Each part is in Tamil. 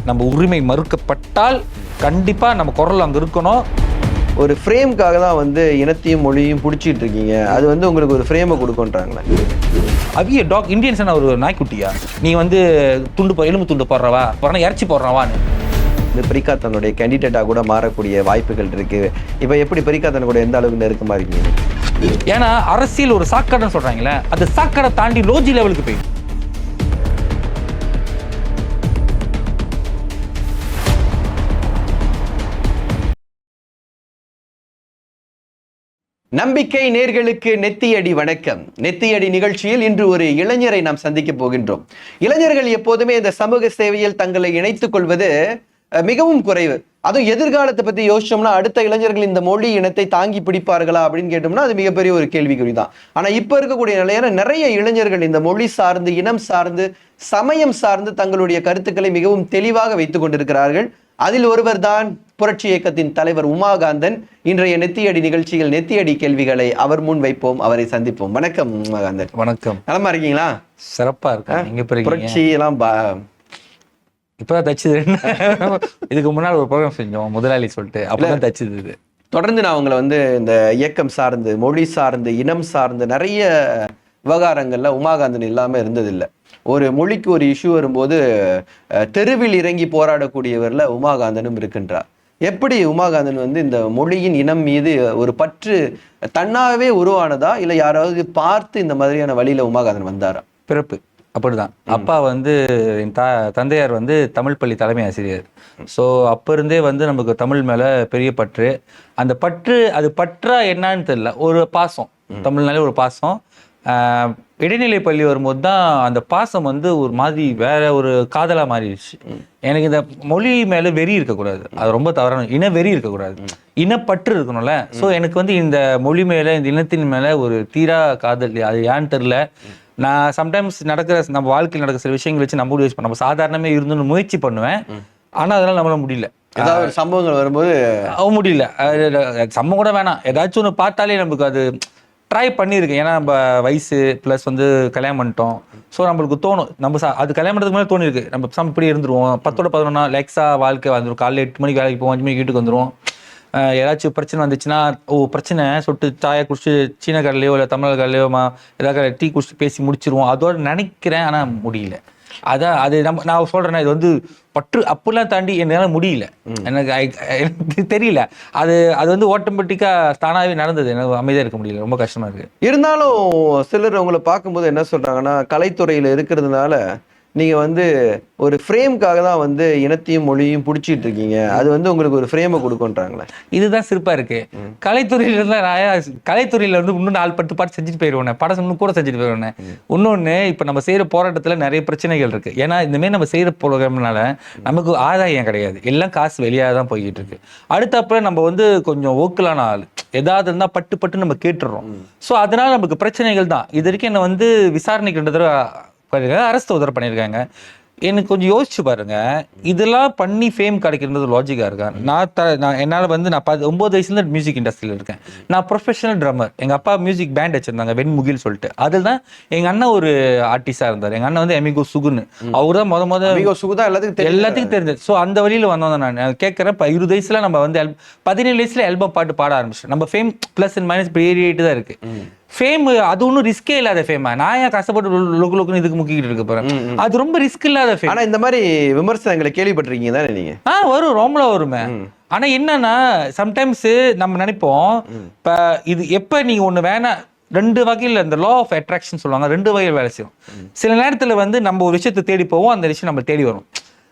நம்ம உரிமை மறுக்கப்பட்டால் கண்டிப்பா நம்ம குரல் அங்க இருக்கணும். ஒரு ஃப்ரேம்காக தான் வந்து இனத்தையும் மொழியும் பிடிச்சிட்டு இருக்கீங்க, அது வந்து உங்களுக்கு ஒரு ஃப்ரேமை கொடுக்குன்றாங்களே. அவிய டாக் இந்தியன்ஸ் ஒரு நாய்க்குட்டியா? நீ வந்து எலும்பு துண்டு போடுறவா, அப்புறம் இறைச்சி போடுறவான்னு. இந்த பிரிகா தன்னுடைய கேண்டிடேட்டாக கூட மாறக்கூடிய வாய்ப்புகள் இருக்கு. இப்போ எப்படி பிரிகா தன் கூட எந்த அளவுக்கு நெருக்கமா இருக்கீங்க? ஏன்னா அரசியல் ஒரு சாக்கடைன்னு சொல்றாங்களே, அந்த சாக்கடை தாண்டி லோஜி லெவலுக்கு போய் நம்பிக்கை நேர்களுக்கு நெத்தியடி வணக்கம். நெத்தியடி நிகழ்ச்சியில் இன்று ஒரு இளைஞரை நாம் சந்திக்க போகின்றோம். இளைஞர்கள் எப்போதுமே இந்த சமூக சேவையில் தங்களை இணைத்துக் கொள்வது மிகவும் குறைவு. அதுவும் எதிர்காலத்தை பத்தி யோசிச்சோம்னா அடுத்த இளைஞர்கள் இந்த மொழி இனத்தை தாங்கி பிடிப்பார்களா அப்படின்னு கேட்டோம்னா அது மிகப்பெரிய ஒரு கேள்விக்குறி தான். ஆனா இப்ப இருக்கக்கூடிய நிலையான நிறைய இளைஞர்கள் இந்த மொழி சார்ந்து, இனம் சார்ந்து, சமயம் சார்ந்து தங்களுடைய கருத்துக்களை மிகவும் தெளிவாக வைத்துக் கொண்டிருக்கிறார்கள். அதில் ஒருவர் தான் புரட்சி இயக்கத்தின் தலைவர் உமாகாந்தன். இன்றைய நெத்தியடி நிகழ்ச்சியில் நெத்தியடி கேள்விகளை அவர் முன் வைப்போம், அவரை சந்திப்போம். வணக்கம் உமாகாந்தன். வணக்கம். நலமா இருக்கீங்களா? சிறப்பா இருக்கா? புரட்சி எல்லாம் இப்பதான் தச்சுது. இதுக்கு முன்னாடி ஒரு ப்ரோக்ராம் செஞ்சோம் முதலாளி சொல்லிட்டு, அப்பதான் தச்சுது. இது தொடர்ந்து நான் உங்களை வந்து இந்த இயக்கம் சார்ந்து, மொழி சார்ந்து, இனம் சார்ந்து நிறைய விவகாரங்கள்ல உமாகாந்தன் இல்லாம இருந்ததில்லை. ஒரு மொழிக்கு ஒரு இஷ்யூ வரும்போது தெருவில் இறங்கி போராடக்கூடியவர்ல உமாகாந்தனும் இருக்கின்றார். எப்படி உமாகாந்தன் வந்து இந்த மொழியின் இனம் மீது ஒரு பற்று தன்னாகவே உருவானதா, இல்ல யாராவது பார்த்து இந்த மாதிரியான வழியில உமாகாந்தன் வந்தாரா? பிறப்பு அப்படிதான். அப்பா வந்து என் தந்தையார் வந்து தமிழ் பள்ளி தலைமை ஆசிரியர். ஸோ அப்போ இருந்தே வந்து நமக்கு தமிழ் மேல பெரிய பற்று. அந்த பற்று அது பற்றா என்னன்னு தெரியல, ஒரு பாசம், தமிழ்னாலே ஒரு பாசம். இடைநிலை பள்ளி வரும்போது தான் அந்த பாசம் வந்து ஒரு மாதிரி வேற ஒரு காதலா மாறிடுச்சு. எனக்கு இந்த மொழி மேல வெறி இருக்கக்கூடாது, அது ரொம்ப தவறான. இன வெறி இருக்கக்கூடாது, இனப்பற்று இருக்கணும்ல. ஸோ எனக்கு வந்து இந்த மொழி மேல, இந்த இனத்தின் மேல ஒரு தீரா காதல். அது ஏன்னு தெரியல. நான் சம்டைம்ஸ் நம்ம வாழ்க்கையில் நடக்கிற சில விஷயங்கள் வச்சு நம்ம சாதாரணமே இருந்துன்னு முயற்சி பண்ணுவேன். ஆனா அதனால நம்மளால முடியல. ஏதாவது ஒரு சம்பவங்கள் வரும்போது முடியல. சம்பவம் கூட வேணாம், ஏதாச்சும் ஒன்று பார்த்தாலே நமக்கு அது ட்ரை பண்ணியிருக்கேன். ஏன்னா நம்ம வயசு ப்ளஸ் வந்து கல்யாணம் பண்ணிட்டோம். ஸோ நம்மளுக்கு தோணும், நம்ம அது கல்யாணம் பண்ணுறதுக்கு மேலே தோணிருக்கு, நம்ம இப்படி இருந்துருவோம். 10-11 லேக்ஸா வாழ்க்கை வந்துடும். காலையில் 8 மணிக்கு வேலைக்கு போவோம், 5 மணிக்கு வீட்டுக்கு வந்துடும். ஏதாச்சும் பிரச்சனை வந்துச்சுன்னா பிரச்சனை சொட்டு சாயை குடிச்சு சீன கடையிலையோ இல்லை தமிழ் கடையிலையோ ஏதாவது டீ குடிச்சு பேசி முடிச்சிருவோம். அதோட நினைக்கிறேன், ஆனால் முடியல. அதான் அது நான் சொல்றேன்னா, இது வந்து பற்று அப்படிலாம் தாண்டி என்னால் முடியல. எனக்கு தெரியல, அது வந்து ஆட்டோமேட்டிக்கா தானாகவே நடந்தது. எனக்கு அமைதியாக இருக்க முடியல, ரொம்ப கஷ்டமா இருக்கு. இருந்தாலும் சிலர் உங்களை பார்க்கும்போது என்ன சொல்றாங்கன்னா, கலைத்துறையில இருக்கிறதுனால நீங்க வந்து ஒரு ஃப்ரேம்காக தான் வந்து இனத்தையும் மொழியும் பிடிச்சிட்டு இருக்கீங்க, அது வந்து உங்களுக்கு ஒரு ஃப்ரேமை கொடுக்குன்றாங்களே. இதுதான் சிறப்பா இருக்கு. கலைத்துறையில இருந்தால் கலைத்துறையில வந்து இன்னும் 4-10 பாட்டு செஞ்சுட்டு போயிடுவேன், படம் இன்னும் கூட செஞ்சுட்டு போயிடுவேன். இன்னொன்னு, இப்ப நம்ம செய்யற போராட்டத்துல நிறைய பிரச்சனைகள் இருக்கு. ஏன்னா இந்த மாதிரி நம்ம செய்யற ப்ரோக்ராம்னால நமக்கு ஆதாயம் கிடையாது, எல்லாம் காசு வெளியாக தான் போய்கிட்டு இருக்கு. அடுத்தப்ப நம்ம வந்து கொஞ்சம் ஓக்கலான ஆள், ஏதாவது இருந்தா பட்டு நம்ம கேட்டுடுறோம். ஸோ அதனால நமக்கு பிரச்சனைகள் தான். இது வரைக்கும் என்ன வந்து விசாரணைக்கு 2 தடவை அரசு உதவி பண்ணியிருக்காங்க. எனக்கு கொஞ்சம் யோசிச்சு பாருங்க, இதெல்லாம் பண்ணி ஃபேம் கிடைக்கிறது லாஜிக்கா இருக்கா? நான் என்னால் வந்து நான் 9 வயசுல மியூசிக் இண்டஸ்ட்ரியில் இருக்கேன். நான் ப்ரொஃபஷனல் ட்ரம்மர். எங்க அப்பா மியூசிக் பேண்ட் வச்சிருந்தாங்க, வெண்முகில் சொல்லிட்டு. அதுதான் எங்க அண்ணன் ஒரு ஆர்டிஸ்டா இருந்தார். எங்க அண்ணன் வந்து எமிகோ சுகுன்னு, அவர் தான் முத எல்லாத்துக்கும் தெரிஞ்சது. ஸோ அந்த வழியில வந்தோம். நான் கேட்கறேன், 20 வயசுல நம்ம வந்து 17 வயசுல ஆல்பம் பாட்டு பாட ஆரம்பிச்சோம். நம்ம ஃபேம் பிளஸ் அண்ட் மைனஸ் ஏறிட்டு தான் இருக்கு. ஃபேம் அது ஒன்றும் ரிஸ்கே இல்லாத ஃபேமா. நான் ஏன் கஷ்டப்பட்டு லொக்குன்னு இதுக்கு முக்கிட்டு இருக்க போறேன்? அது ரொம்ப ரிஸ்க் இல்லாத ஃபேம். ஆனா இந்த மாதிரி விமர்சனங்களை கேள்விப்பட்டிருக்கீங்க தானே நீங்க? வரும், ரொம்ப வருமே. ஆனா என்னன்னா, சம்டைம்ஸ் நம்ம நினைப்போம், இப்ப இது எப்ப நீங்க ஒண்ணு வேணாம், 2 வகையில் இந்த லா ஆஃப் அட்ராக்ஷன் சொல்லுவாங்க, 2 வகையில் வேலை செய்யும். சில நேரத்துல வந்து நம்ம ஒரு விஷயத்தை தேடி போவோம், அந்த விஷயம் நம்ம தேடி வரும்.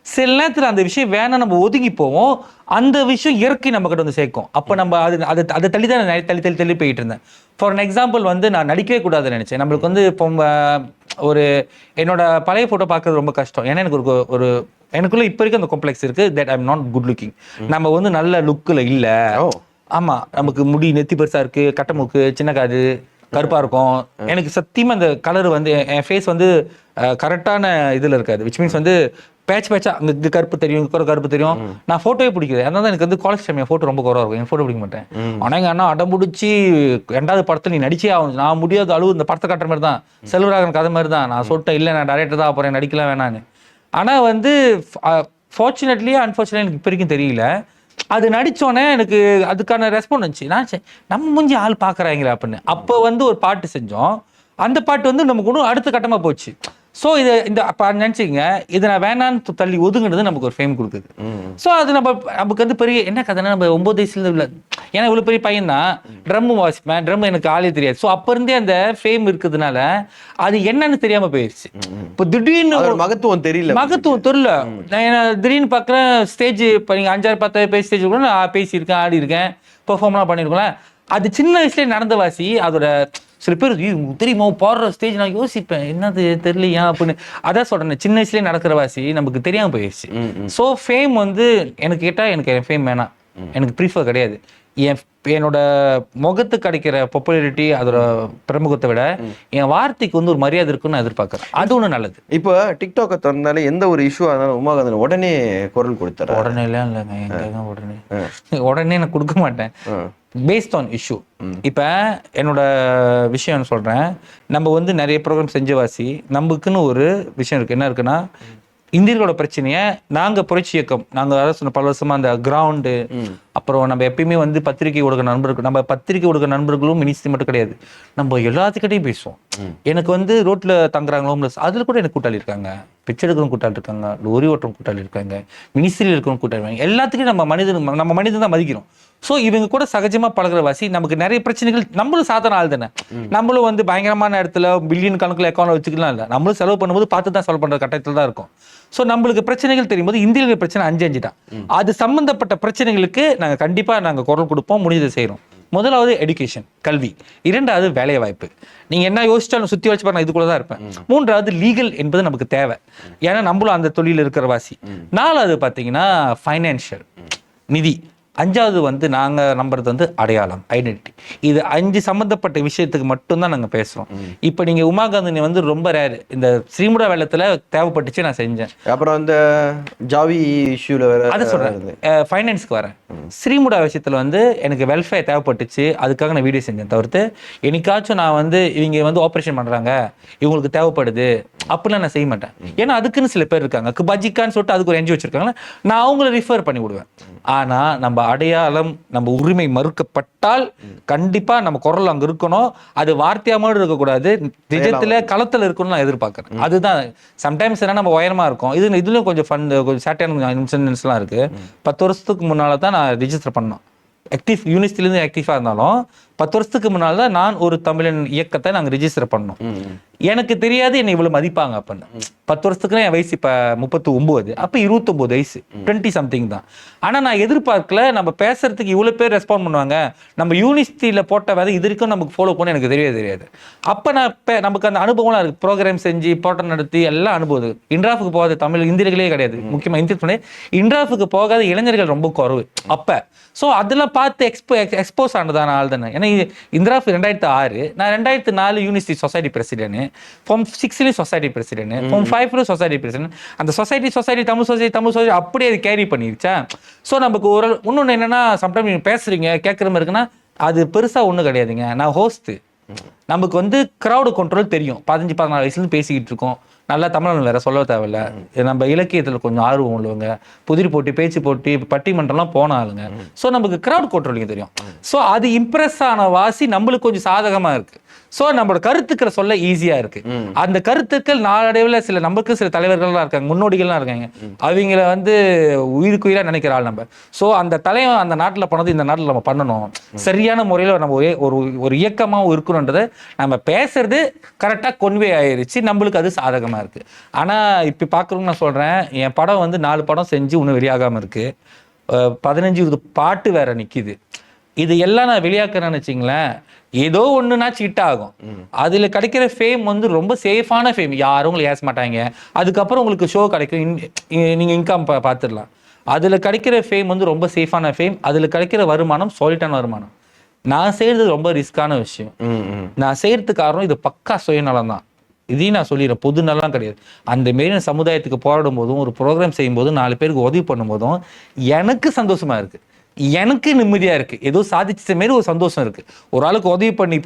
சில நேரத்தில் அந்த விஷயம் வேணாம், நம்ம ஒதுங்கி போவோம், அந்த விஷயம் இயற்கை நம்ம கிட்ட வந்து சேர்க்கும். அப்போ நம்ம அதை தள்ளி தான் தள்ளி போயிட்டு இருந்தேன். ஃபார் எக்ஸாம்பிள் வந்து நான் நடிக்கவே கூடாதுன்னு நினைச்சேன். நம்மளுக்கு வந்து இப்போ ஒரு என்னோட பழைய ஃபோட்டோ பார்க்கறது ரொம்ப கஷ்டம். ஏன்னா எனக்கு ஒரு எனக்குள்ள இப்போ வரைக்கும் அந்த காம்ப்ளெக்ஸ் இருக்கு, that I am not good looking. நம்ம வந்து நல்ல லுக்கில் இல்லை. ஆமா, நமக்கு முடி நெத்தி பெருசா இருக்கு, கட்டை மூக்கு, சின்ன காது, கருப்பா இருக்கும். எனக்கு சத்தியமா அந்த கலர் வந்து என் ஃபேஸ் வந்து கரெக்டான இதுல இருக்காது. விச் மீன்ஸ் வந்து பேட்சா அங்கே கருப்பு தெரியும், கருப்பு தெரியும். நான் ஃபோட்டோவே பிடிக்குது. அதனால எனக்கு வந்து காலேஜ் டைம் என் ஃபோட்டோ ரொம்ப குறவா இருக்கும், என் ஃபோட்டோ பிடிக்க மாட்டேன். ஆனால் எங்கள் அண்ணா அடம் பிடிச்சி 2வது படத்தில் நீ நடிச்சே ஆகும். நான் முடியாது, அழுவு இந்த படத்தை காட்டுற மாதிரி தான், செல்வராகவன் கதை மாதிரி தான். நான் சொல்லிட்டேன், இல்லை நான் டைரக்டர் தான் போகிறேன், நடிக்கலாம் வேணான்னு. ஆனால் வந்து ஃபார்ச்சுனேட்லி அன்ஃபார்ச்சுனேட்லி எனக்கு இப்போ வரைக்கும் தெரியல. அது நடிச்சோன்னே எனக்கு அதுக்கான ரெஸ்பான்ஸ் வந்துச்சு. நான் நம்ம மூஞ்சி ஆள் பார்க்குறாங்களே அப்படின்னு. அப்போ வந்து ஒரு பாட்டு செஞ்சோம். அந்த பாட்டு வந்து நமக்கு ஒன்றும் அடுத்த கட்டமாக போச்சு. ஸோ இதை இந்த அப்போ நினச்சிங்க, இதை நான் வேணான்னு தள்ளி ஒதுங்குனது நமக்கு ஒரு ஃபேம் கொடுக்குது. ஸோ அது நமக்கு வந்து பெரிய என்ன கதைன்னா, நம்ம 9 வயசுல இல்லை, ஏன்னா இவ்வளோ பெரிய பையன் தான், ட்ரம்மு வாசிப்பேன், ட்ரம் எனக்கு ஆளே தெரியாது. ஸோ அப்போ இருந்தே அந்த ஃபேம் இருக்கிறதுனால அது என்னன்னு தெரியாமல் போயிடுச்சு. இப்போ திடீர்னு மகத்துவம் தெரியல. நான் திடீர்னு பார்க்குறேன் ஸ்டேஜ். இப்போ நீங்கள் 5, 6, 10 பேர் ஸ்டேஜ் கூட நான் பேசியிருக்கேன், ஆடி இருக்கேன், பெர்ஃபார்ம்லாம் பண்ணியிருக்கேன். அது சின்ன வயசுலேயே நடந்த வாசி. அதோட சில பேர் தெரியுமா பாடுற ஸ்டேஜ் நான் யோசிப்பேன், என்னது தெரியலையா அப்படின்னு. அதான் சொல்றேன், சின்ன வயசுலேயே நடக்கிற வாசி நமக்கு தெரியாமல் போயிடுச்சு. ஸோ ஃபேம் வந்து எனக்கு கேட்டால் எனக்கு என் ஃபேம் வேணாம், எனக்கு ப்ரீஃபர் கிடையாது. என்னோட முகத்துக்கு கிடைக்கிற பாப்புலாரிட்டி, அதோட பிரமுகத்தை விட என் வார்த்தைக்கு வந்து ஒரு மரியாதை இருக்குன்னு நான் எதிர்பார்க்குறேன். அது ஒன்று நல்லது. இப்போ டிக்டாக்கை திறந்தாலே எந்த ஒரு இஷ்யூ ஆனாலும் உமாகாந்தன் உடனே குரல் கொடுத்தாரு. உடனேலாம் இல்லைங்க, எங்க உடனே நான் கொடுக்க மாட்டேன். Based on issue. இப்போ என்னோட விஷயம் சொல்கிறேன், நம்ம வந்து நிறைய ப்ரோக்ராம் செஞ்ச வாசி நமக்குன்னு ஒரு விஷயம் இருக்குது. என்ன இருக்குன்னா, இந்தியர்களோட பிரச்சனையை நாங்கள் புரட்சி இயக்கம், நாங்கள் அதாவது சொன்ன பல வருஷமாக அந்த கிரவுண்டு, அப்புறம் நம்ம எப்பயுமே வந்து பத்திரிகை ஊடக நண்பர்கள், நம்ம பத்திரிகை ஊடக நண்பர்களும் மினிஸ்ட்ரி மட்டும் கிடையாது, நம்ம எல்லாத்துக்கிட்டையும் பேசுவோம். எனக்கு வந்து ரோட்டில் தங்குறாங்க ஹோம்லெஸ், அதில் கூட எனக்கு கூட்டாளி இருக்காங்க, பிச்சை எடுக்கிறவங்க கூட்டாளி இருக்காங்க, லோரி ஓட்டுறவங்க கூட்டாளி இருக்காங்க, மினிஸ்ட்ரியில் இருக்கிறவங்க கூட்டாளி இருக்காங்க. எல்லாத்துக்கும் நம்ம மனிதன் தான் மதிக்கிறோம். ஸோ இவங்க கூட சகஜமாக பழகிற வாசி நமக்கு நிறைய பிரச்சனைகள், நம்மளும் சாதாரண ஆள் தானே, நம்மளும் வந்து பயங்கரமான இடத்துல பில்லியன் கணக்கில் அக்கௌண்ட் வச்சுக்கலாம் இல்லை, நம்மளும் செலவு பண்ணும்போது பார்த்து தான் செலவு பண்ணுற கட்டத்தில் தான் இருக்கும். ஸோ நம்மளுக்கு பிரச்சனைகள் தெரியும் போது இந்தியர்கள் பிரச்சனை 5 தான். அது சம்பந்தப்பட்ட பிரச்சனைகளுக்கு நாங்கள் கண்டிப்பாக குரல் கொடுப்போம், முடிஞ்சதை செய்கிறோம். முதலாவது எடுகேஷன், கல்வி. 2வது வேலை வாய்ப்பு. நீங்கள் என்ன யோசிச்சாலும் சுற்றி வச்சு பாருங்க, இதுக்குள்ள தான் இருப்பேன். 3வது லீகல் என்பது நமக்கு தேவை, ஏன்னா நம்மளும் அந்த தொழில் இருக்கிற வாசி. 4வது பார்த்தீங்கன்னா ஃபைனான்ஷியல், நிதி. 5வது வந்து நாங்கள் நம்புறது வந்து அடையாளம், ஐடென்டிட்டி. இது 5 சம்மந்தப்பட்ட விஷயத்துக்கு மட்டும்தான் நாங்கள் பேசுகிறோம். இப்போ நீங்கள் உமாகாந்தன் வந்து ரொம்ப ரேர், இந்த ஸ்ரீமுடா வெள்ளத்தில் தேவைப்பட்டுச்சு, நான் செஞ்சேன். அப்புறம் அந்த ஜாவி இஷ்யூவில் வேறு அதை சொல்கிறேன், ஃபைனான்ஸ்க்கு வரேன். ஸ்ரீமுடா விஷயத்தில் வந்து எனக்கு வெல்ஃபேர் தேவைப்பட்டுச்சு, அதுக்காக நான் வீடியோ செஞ்சேன். தவிர்த்து என்னைக்காச்சும் நான் வந்து இவங்க வந்து ஆப்ரேஷன் பண்ணுறாங்க, இவங்களுக்கு தேவைப்படுது அப்படிலாம் நான் செய்ய மாட்டேன். ஏன்னா அதுக்குன்னு சில பேர் இருக்காங்க, பஜிக்கான்னு சொல்லிட்டு அதுக்கு ஒரு என்ஜிஓ வச்சிருக்காங்க, நான் அவங்கள ரிஃபர் பண்ணி விடுவேன். ஆனால் நம்ம அடையாளம், நம்ம உரிமை மறுக்கப்பட்டால் கண்டிப்பா நம்ம குரல் அங்க இருக்கணும். அது வார்த்தையா மட்டும் இருக்கக்கூடாது, நிஜத்துல களத்துல இருக்கணும்னு நான் எதிர்பார்க்கறேன். அதுதான் சம்டைம்ஸ் என்ன, நம்ம உயரமா இருக்கும், இதுலயும் கொஞ்சம் ஃபன், கொஞ்சம் சேட்டையான இன்சிடென்ட்ஸ்லாம் இருக்கு. 10 வருஷத்துக்கு முன்னால தான் நான் ரிஜிஸ்டர் பண்ணோம். ஆக்டிவ் யூனிவர்சிட்டிலேருந்து ஆக்டிவாக இருந்தாலும் 10 வருஷத்துக்கு முன்னால் தான் நான் ஒரு தமிழன் இயக்கத்தை நாங்கள் ரிஜிஸ்டர் பண்ணோம். எனக்கு தெரியாது என்னை இவ்வளோ மதிப்பாங்க அப்படின்னு. 10 வருஷத்துக்கு என் வயசு இப்போ 39, அப்போ 29 வயசு, 20 சம்திங் தான். ஆனால் நான் எதிர்பார்க்கல நம்ம பேசுறதுக்கு இவ்வளோ பேர் ரெஸ்பாண்ட் பண்ணுவாங்க. நம்ம யூனிவர்சிட்டியில் போட்ட வேலை இது வரைக்கும் நமக்கு ஃபாலோ பண்ண எனக்கு தெரியாது. அப்போ நமக்கு அந்த அனுபவம்லாம் இருக்குது. ப்ரோக்ராம் செஞ்சு போட்டோ நடத்தி எல்லாம் அனுபவம். இன்ட்ராஃபுக்கு போகாத தமிழ் இந்தியர்களே கிடையாது, முக்கியமாக இந்திய இன்ட்ராஃபுக்கு போகாத இளைஞர்கள் ரொம்ப குறைவு அப்போ. ஸோ அதெல்லாம் பார்த்து எக்ஸ்போஸ் ஆனதான ஆள் தானே. ஏன்னா இந்திராஃப் 2006, நான் 2004 university society president, form 6 society president, form 5 society president. அந்த சொசைட்டி தமிழ் சொசைட்டி அப்படியே அது கேரி பண்ணிருச்சா. ஸோ நமக்கு ஒரு இன்னொன்று என்னன்னா, சம்டைம் நீங்கள் பேசுறீங்க கேட்குற மாதிரி இருக்குன்னா அது பெருசாக ஒன்றும் கிடையாதுங்க. நான் ஹோஸ்ட்டு, நமக்கு வந்து க்ரௌடு கண்ட்ரோல் தெரியும். 15-14 வயசுலேருந்து பேசிக்கிட்டு இருக்கோம், நல்லா தமிழ் வேற சொல்ல தேவையில்ல. நம்ம இலக்கியத்தில் கொஞ்சம் ஆர்வம் உள்ளவங்க, புதிர் போட்டி, பேச்சு போட்டி, பட்டிமன்றம்லாம் போன ஆளுங்க. ஸோ நமக்கு கிரவுட் கண்ட்ரோலிங் தெரியும். ஸோ அது இம்ப்ரெஸ் ஆன வாசி நம்மளுக்கு கொஞ்சம் சாதகமாக இருக்கு. ஸோ நம்மளோட கருத்துக்களை சொல்ல ஈஸியா இருக்கு. அந்த கருத்துக்கள் நாளடைவில் சில நமக்கு சில தலைவர்கள்லாம் இருக்காங்க, முன்னோடிகள்லாம் இருக்காங்க, அவங்கள வந்து உயிருக்குயிரா நினைக்கிற ஆள் நம்ம. ஸோ அந்த தலைவன் அந்த நாட்டில் பண்ணது இந்த நாட்டில் நம்ம பண்ணணும், சரியான முறையில் நம்ம ஒரு இயக்கமாகவும் இருக்கணுன்றதை நம்ம பேசுறது கரெக்டாக கொன்வே ஆயிருச்சு, நம்மளுக்கு அது சாதகமாக இருக்கு. ஆனால் இப்போ பார்க்குறோம்னு நான் சொல்கிறேன், என் படம் வந்து 4 படம் செஞ்சு இன்னும் வெளியாகாமல் இருக்கு, 15-20 பாட்டு வேற நிற்கிது. இது எல்லாம் நான் வெளியாக்குறேன்னு வச்சிங்களேன், ஏதோ ஒன்றுனாச்சு ஹிட் ஆகும். அதில் கிடைக்கிற ஃபேம் வந்து ரொம்ப சேஃபான ஃபேம், யாரும் உங்களை ஏச மாட்டாங்க. அதுக்கப்புறம் உங்களுக்கு ஷோ கிடைக்கும், நீங்கள் இன்கம் பார்த்துடலாம். அதில் கிடைக்கிற ஃபேம் வந்து ரொம்ப சேஃபான ஃபேம், அதில் கிடைக்கிற வருமானம் சாலிட்டான வருமானம். நான் செய்கிறது ரொம்ப ரிஸ்கான விஷயம். நான் செய்கிறதுக்கு காரணம் இது பக்கா சுயநலம் தான். இதையும் நான் சொல்லிடுறேன், பொது நலம் கிடையாது. அந்த மாரி சமுதாயத்துக்கு போராடும் போதும், ஒரு ப்ரோக்ராம் செய்யும் போதும், 4 பேருக்கு உதவி பண்ணும் போதும் எனக்கு சந்தோஷமா இருக்கு. எனக்கு நிம்மதியா இருக்கு, ஏதோ சாதிச்ச மாரி ஒரு சந்தோஷம் இருக்கு. ஒரு ஆளுக்கு உதவி பண்ணி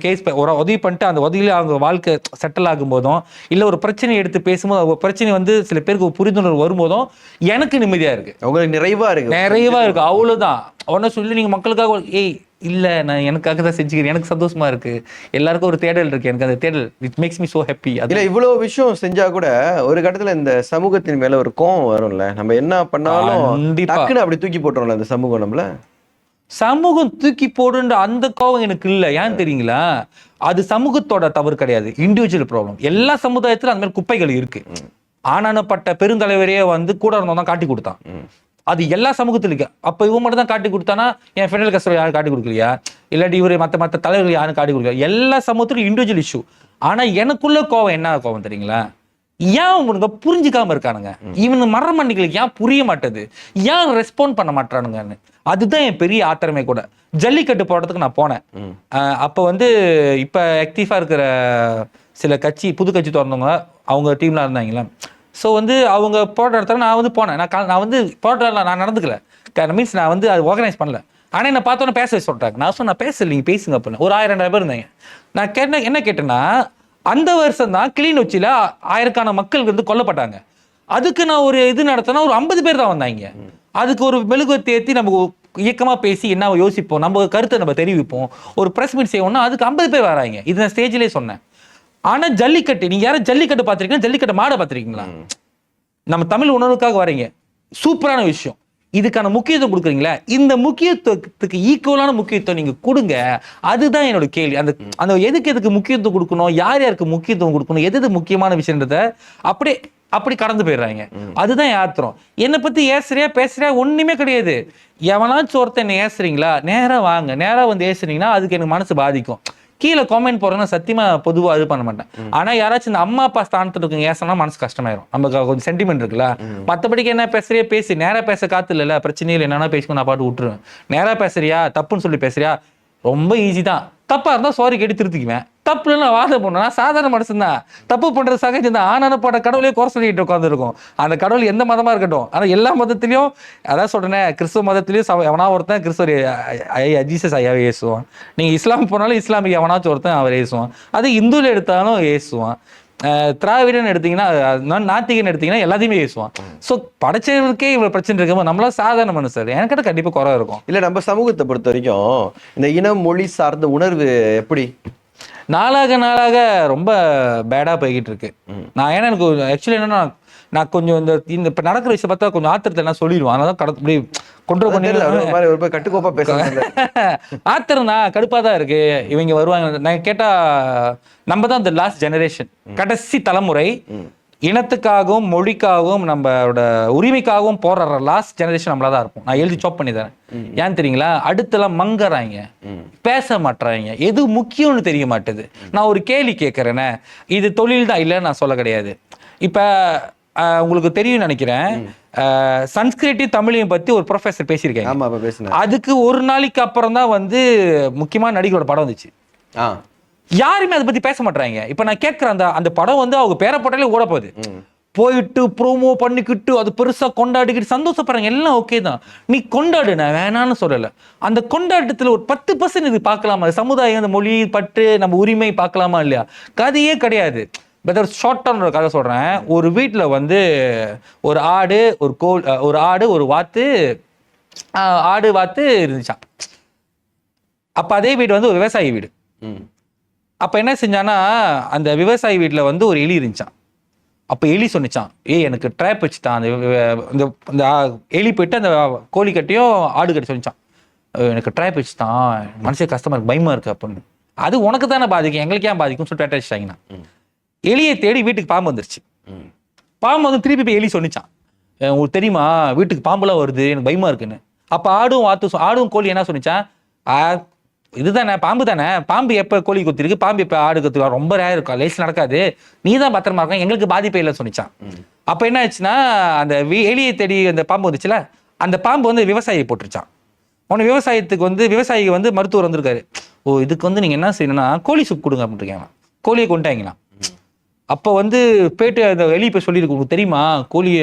ஒரு உதவி பண்ணிட்டு அந்த உதவியில அவங்க வாழ்க்கை செட்டில் ஆகும் போதும், இல்ல ஒரு பிரச்சனை எடுத்து பேசும்போது ஒரு பிரச்சனை வந்து சில பேருக்கு புரிந்துணர்வு வரும்போதும் எனக்கு நிம்மதியா இருக்கு, உங்களுக்கு நிறைவா இருக்கு. நிறைவா இருக்கு. அவ்வளவுதான். அவன சொல்லி நீங்க மக்களுக்காக ஏய் இல்ல நான் எனக்காக தான் செஞ்சுக்கிறேன், எனக்கு சந்தோஷமா இருக்கு. எல்லாருக்கும் ஒரு தேடல் இருக்கு, எனக்கு அந்த தேடல் it makes me so happy. இல்ல இவ்வளவு விஷயம் செஞ்சா கூட ஒரு கட்டத்துல இந்த சமூகத்தின் மேல ஒரு கோவம் வரும்ல, நம்ம என்ன பண்ணாலும் டக்குன்னு அப்படி தூக்கி போட்டுறோம்ல அந்த சமூகம் நம்மள. சமூகம் தூக்கி போடுன்ற அந்த கோவம் எனக்கு இல்ல. ஏன் தெரியுங்களா, அது சமூகத்தோட தவறு கிடையாது, இண்டிவிஜுவல் ப்ராப்ளம். எல்லா சமுதாயத்திலும் அந்த மாதிரி குப்பைகள் இருக்கு. ஆனானப்பட்ட பெருந்தலைவரையே வந்து கூட இருந்தவன் தான் காட்டி கொடுத்தான், அது எல்லா சமூகத்திலும் இருக்கு. அப்ப இவன் மட்டும் தான் காட்டி கொடுத்தானா, என் ஃபெடரல் கஸ்டர் யாரும் காட்டி கொடுக்கலையா, இல்லாட்டி இவரு மத்த தலைவர்கள் யாரும் காட்டி கொடுக்கல. எல்லா சமூகத்திலும் இண்டிவிஜுவல் இஷ்யூ. ஆனா எனக்குள்ள கோவம் என்ன கோவம் தெரியுங்களா, ஏன் உனக்கு புரிஞ்சுக்காம இருக்கானுங்க, இவனு மரமண்டிகளுக்கு ஏன் புரிய மாட்டேது, ஏன் ரெஸ்பாண்ட் பண்ண மாட்டானுங்கன்னு. அதுதான் என் பெரிய ஆத்திரமே கூட. ஜல்லிக்கட்டு போடுறதுக்கு நான் போனேன். அப்ப வந்து இப்ப ஆக்டிவா இருக்கிற சில கட்சி புது கட்சி திறந்தவங்க அவங்க டீம்ல இருந்தாங்களா. ஸோ வந்து அவங்க போடுற இடத்துல நான் வந்து போனேன். நான் வந்து போடுற நான் நடந்துக்கல, மீன்ஸ் நான் வந்து அது ஆர்கனைஸ் பண்ணல. ஆனால் என்ன பார்த்தோன்னே பேச சொல்லிட்டாங்க. நான் சொன்ன நான் பேசல, நீங்கள் பேசுங்க அப்படின்னு. ஒரு 1000-2000 பேர் இருந்தாங்க. நான் கேட்டேன், என்ன கேட்டேன்னா, அந்த வருஷம் தான் கிளிநொச்சியில் ஆயிரக்கான மக்கள் வந்து கொல்லப்பட்டாங்க. அதுக்கு நான் ஒரு இது நடத்தினா ஒரு 50 பேர் தான் வந்தாங்க. அதுக்கு ஒரு மெழுகுவர்த்தி ஏற்றி நம்ம இயக்கமாக பேசி என்ன யோசிப்போம், நம்ம கருத்தை நம்ம தெரிவிப்போம், ஒரு ப்ரெஸ் மீட் செய்வோம்னா அதுக்கு 50 பேர் வராங்க. இது நான் ஸ்டேஜ்லேயே சொன்னேன். ஆனா ஜல்லிக்கட்டு, நீங்க யாரும் ஜல்லிக்கட்டு பார்த்திருக்கீங்களா, ஜல்லிக்கட்டு மாடை பார்த்திருக்கீங்களா? நம்ம தமிழ் உணர்வுக்காக வரீங்க, சூப்பரான விஷயம். இதுக்கான முக்கியத்துவம் கொடுக்குறீங்களா, இந்த முக்கியத்துவத்துக்கு ஈக்குவலான முக்கியத்துவம் நீங்க கொடுங்க. அதுதான் என்னோட கேள்வி. அந்த எதுக்கு முக்கியத்துவம் கொடுக்கணும், யார் யாருக்கு முக்கியத்துவம் கொடுக்கணும், எது முக்கியமான விஷயன்றத அப்படி கடந்து போயிடுறாங்க. அதுதான் ஏத்துறோம். என்னை பத்தி ஏசுறியா பேசுறியா ஒண்ணுமே கிடையாது. எவனாச்சும் ஒருத்தன் என்ன ஏசுறீங்களா, நேரா வாங்க, நேரா வந்து ஏசுறீங்கன்னா அதுக்கு எனக்கு மனசு பாதிக்கும். கீழே காமெண்ட் போடுறேன்னா சத்தியமா பொதுவாக இது பண்ண மாட்டேன். ஆனா யாராச்சும் இந்த அம்மா அப்பா ஸ்தானத்துல இருக்குங்க ஏசனா மனசு கஷ்டமாயிரும். நமக்கு கொஞ்சம் சென்டிமெண்ட் இருக்குல்ல. மற்றபடிக்கு என்ன பேசுறியா பேசி, நேரா பேச காத்து இல்ல, பிரச்சனையில் என்னன்னா பேசிக்கோ, நான் பாட்டு விட்டுருவேன். நேரா பேசுறியா தப்புன்னு சொல்லி பேசுறியா ரொம்ப ஈஸி தான். தப்பா இருந்தா சாரி கேட்டு திருத்திக்குவேன். தப்பு நான் வாதம் பண்ண, நான் சாதாரண மனுஷன் தான், தப்பு பண்றது சகஜம் தான். ஆனான பட கடவுளே குறை சொல்லிட்டு உட்காந்துருக்கும். அந்த கடவுள் எந்த மதமா இருக்கட்டும். ஆனா எல்லா மதத்திலையும் அதான் சொல்றேன், கிறிஸ்துவ மதத்திலயும் எவனா ஒருத்தன் கிறிஸ்துவ ஜீசஸ் ஐயாவே ஏசுவான். நீங்க இஸ்லாம் போனாலும் இஸ்லாமிக் எவனாச்சும் ஒருத்தன் அவர் ஏசுவான். அது இந்துல எடுத்தாலும் ஏசுவான். திராவிடன் எடுத்தீங்கன்னா, நாத்திகன் எடுத்தீங்கன்னா எல்லாத்தையுமே ஏசுவான். ஸோ படைச்சவருக்கே இவ்வளவு பிரச்சனை இருக்கும்போது நம்மளாம் சாதாரண மனுஷன், எனக்கு கண்டிப்பா குறை இருக்கும். இல்ல நம்ம சமூகத்தை பொறுத்த வரைக்கும் இந்த இனம் மொழி சார்ந்த உணர்வு எப்படி நாளாக ரொம்ப பேடா போய்கிட்டு இருக்கு. நான் ஏன்னா எனக்கு ஆக்சுவலி என்னன்னா, நான் கொஞ்சம் இந்த இப்ப நடக்கிற விஷயம் பார்த்தா கொஞ்சம் ஆத்திரத்தை நான் சொல்லிடுவேன். அதனால அப்படி கட்டுக்கோப்பா பேசுறேன். ஆத்திரம் தான் கடுப்பா தான் இருக்கு. இவங்க வருவாங்க, நான் கேட்டா நம்ம தான் இந்த லாஸ்ட் ஜெனரேஷன், கடைசி தலைமுறை. இனத்துக்காகவும் மொழிக்காகவும் நம்மளோட உரிமைக்காகவும் போடுற லாஸ்ட் ஜெனரேஷன் நம்மளா தான் இருப்போம். நான் எழுதி சாப் பண்ணி தரேன். ஏன் தெரியுங்களா, அடுத்தெல்லாம் மங்கறாங்க, பேச மாட்டாங்க, எது முக்கியம்னு தெரிய மாட்டேது. நான் ஒரு கேள்வி கேட்கறேனே, இது தொழில் தான் இல்லைன்னு நான் சொல்ல கிடையாது. இப்ப உங்களுக்கு தெரியும் நினைக்கிறேன், சன்ஸ்கிரிட்டையும் தமிழையும் பத்தி ஒரு ப்ரொஃபசர் பேசியிருக்காங்க. அதுக்கு ஒரு நாளைக்கு அப்புறம் தான் வந்து முக்கியமான நடிகரோட படம் வந்துச்சு. யாருமே அதை பத்தி பேச மாட்டாங்க. இப்ப நான் கேட்கிறேன், அந்த படம் வந்து அவங்க பேரை போட்டாலே ஓட போகுது. போயிட்டு ப்ரோமோ பண்ணிக்கிட்டு அது பெருசா கொண்டாடிக்கிட்டு சந்தோஷப்படுறாங்க, எல்லாம் ஓகே தான். நீ கொண்டாடு, நான் வேணான்னு சொல்லல. அந்த கொண்டாட்டத்துல ஒரு 10% இது பார்க்கலாமா, சமுதாயம், அந்த மொழி பற்று, நம்ம உரிமை பார்க்கலாமா இல்லையா? கதையே கிடையாது. ஷார்ட்டான ஒரு கதை சொல்றேன். ஒரு வீட்டுல வந்து ஒரு ஆடு, ஒரு வாத்து, ஆடு வாத்து இருந்துச்சான். அப்ப அதே வீடு வந்து ஒரு விவசாயி வீடு. அப்ப என்ன செஞ்சானா, அந்த விவசாயி வீட்டுல வந்து ஒரு எலி இருந்துச்சான். அப்ப எலி சொன்னிச்சான், எனக்கு ட்ராப் வச்சுட்டான். அந்த எலி போயிட்டு அந்த கோழி கட்டியும் ஆடு கட்டி சொன்னிச்சான், எனக்கு ட்ராப் வச்சுட்டான், மனசே கஷ்டமா இருக்கு, பயமா இருக்கு அப்படின்னு. அது உனக்கு தானே பாதிக்கும், எங்களுக்கு ஏன் பாதிக்கும் சொல்லிட்டு வச்சுட்டாங்கன்னா, எலியை தேடி வீட்டுக்கு பாம்பு வந்துருச்சு. பாம்பு வந்து திருப்பி போய் எலி சொன்னிச்சான், உங்களுக்கு தெரியுமா வீட்டுக்கு பாம்புலாம் வருது, எனக்கு பயமா இருக்குன்னு. அப்ப ஆடும் கோழி என்ன சொன்னிச்சான், இதுதானே பாம்பு தானே, பாம்பு எப்ப கோழி கொத்திருக்கு, பாம்பு எப்ப ஆடு கொத்திருக்கு, ரொம்ப ரேர் இருக்கா, லேஸ் நடக்காது, நீ தான் பத்திரமா இருக்க, எங்களுக்கு பாதிப்பே இல்லைன்னு சொன்னிச்சான். அப்ப என்ன ஆச்சுன்னா, அந்த எலியை தேடி அந்த பாம்பு வந்துச்சுல, அந்த பாம்பு வந்து விவசாயியை போட்டுருச்சான். உன விவசாயிக்கு வந்து மருத்துவர் வந்திருக்காரு, இதுக்கு வந்து நீங்க என்ன செய்யணும்னா கோழி சூப் கொடுங்க அப்படின்ட்டு கோழியை கொண்டாங்களாம். அப்ப வந்து போயிட்டு அந்த எலி போய் சொல்லியிருக்கு, உங்களுக்கு தெரியுமா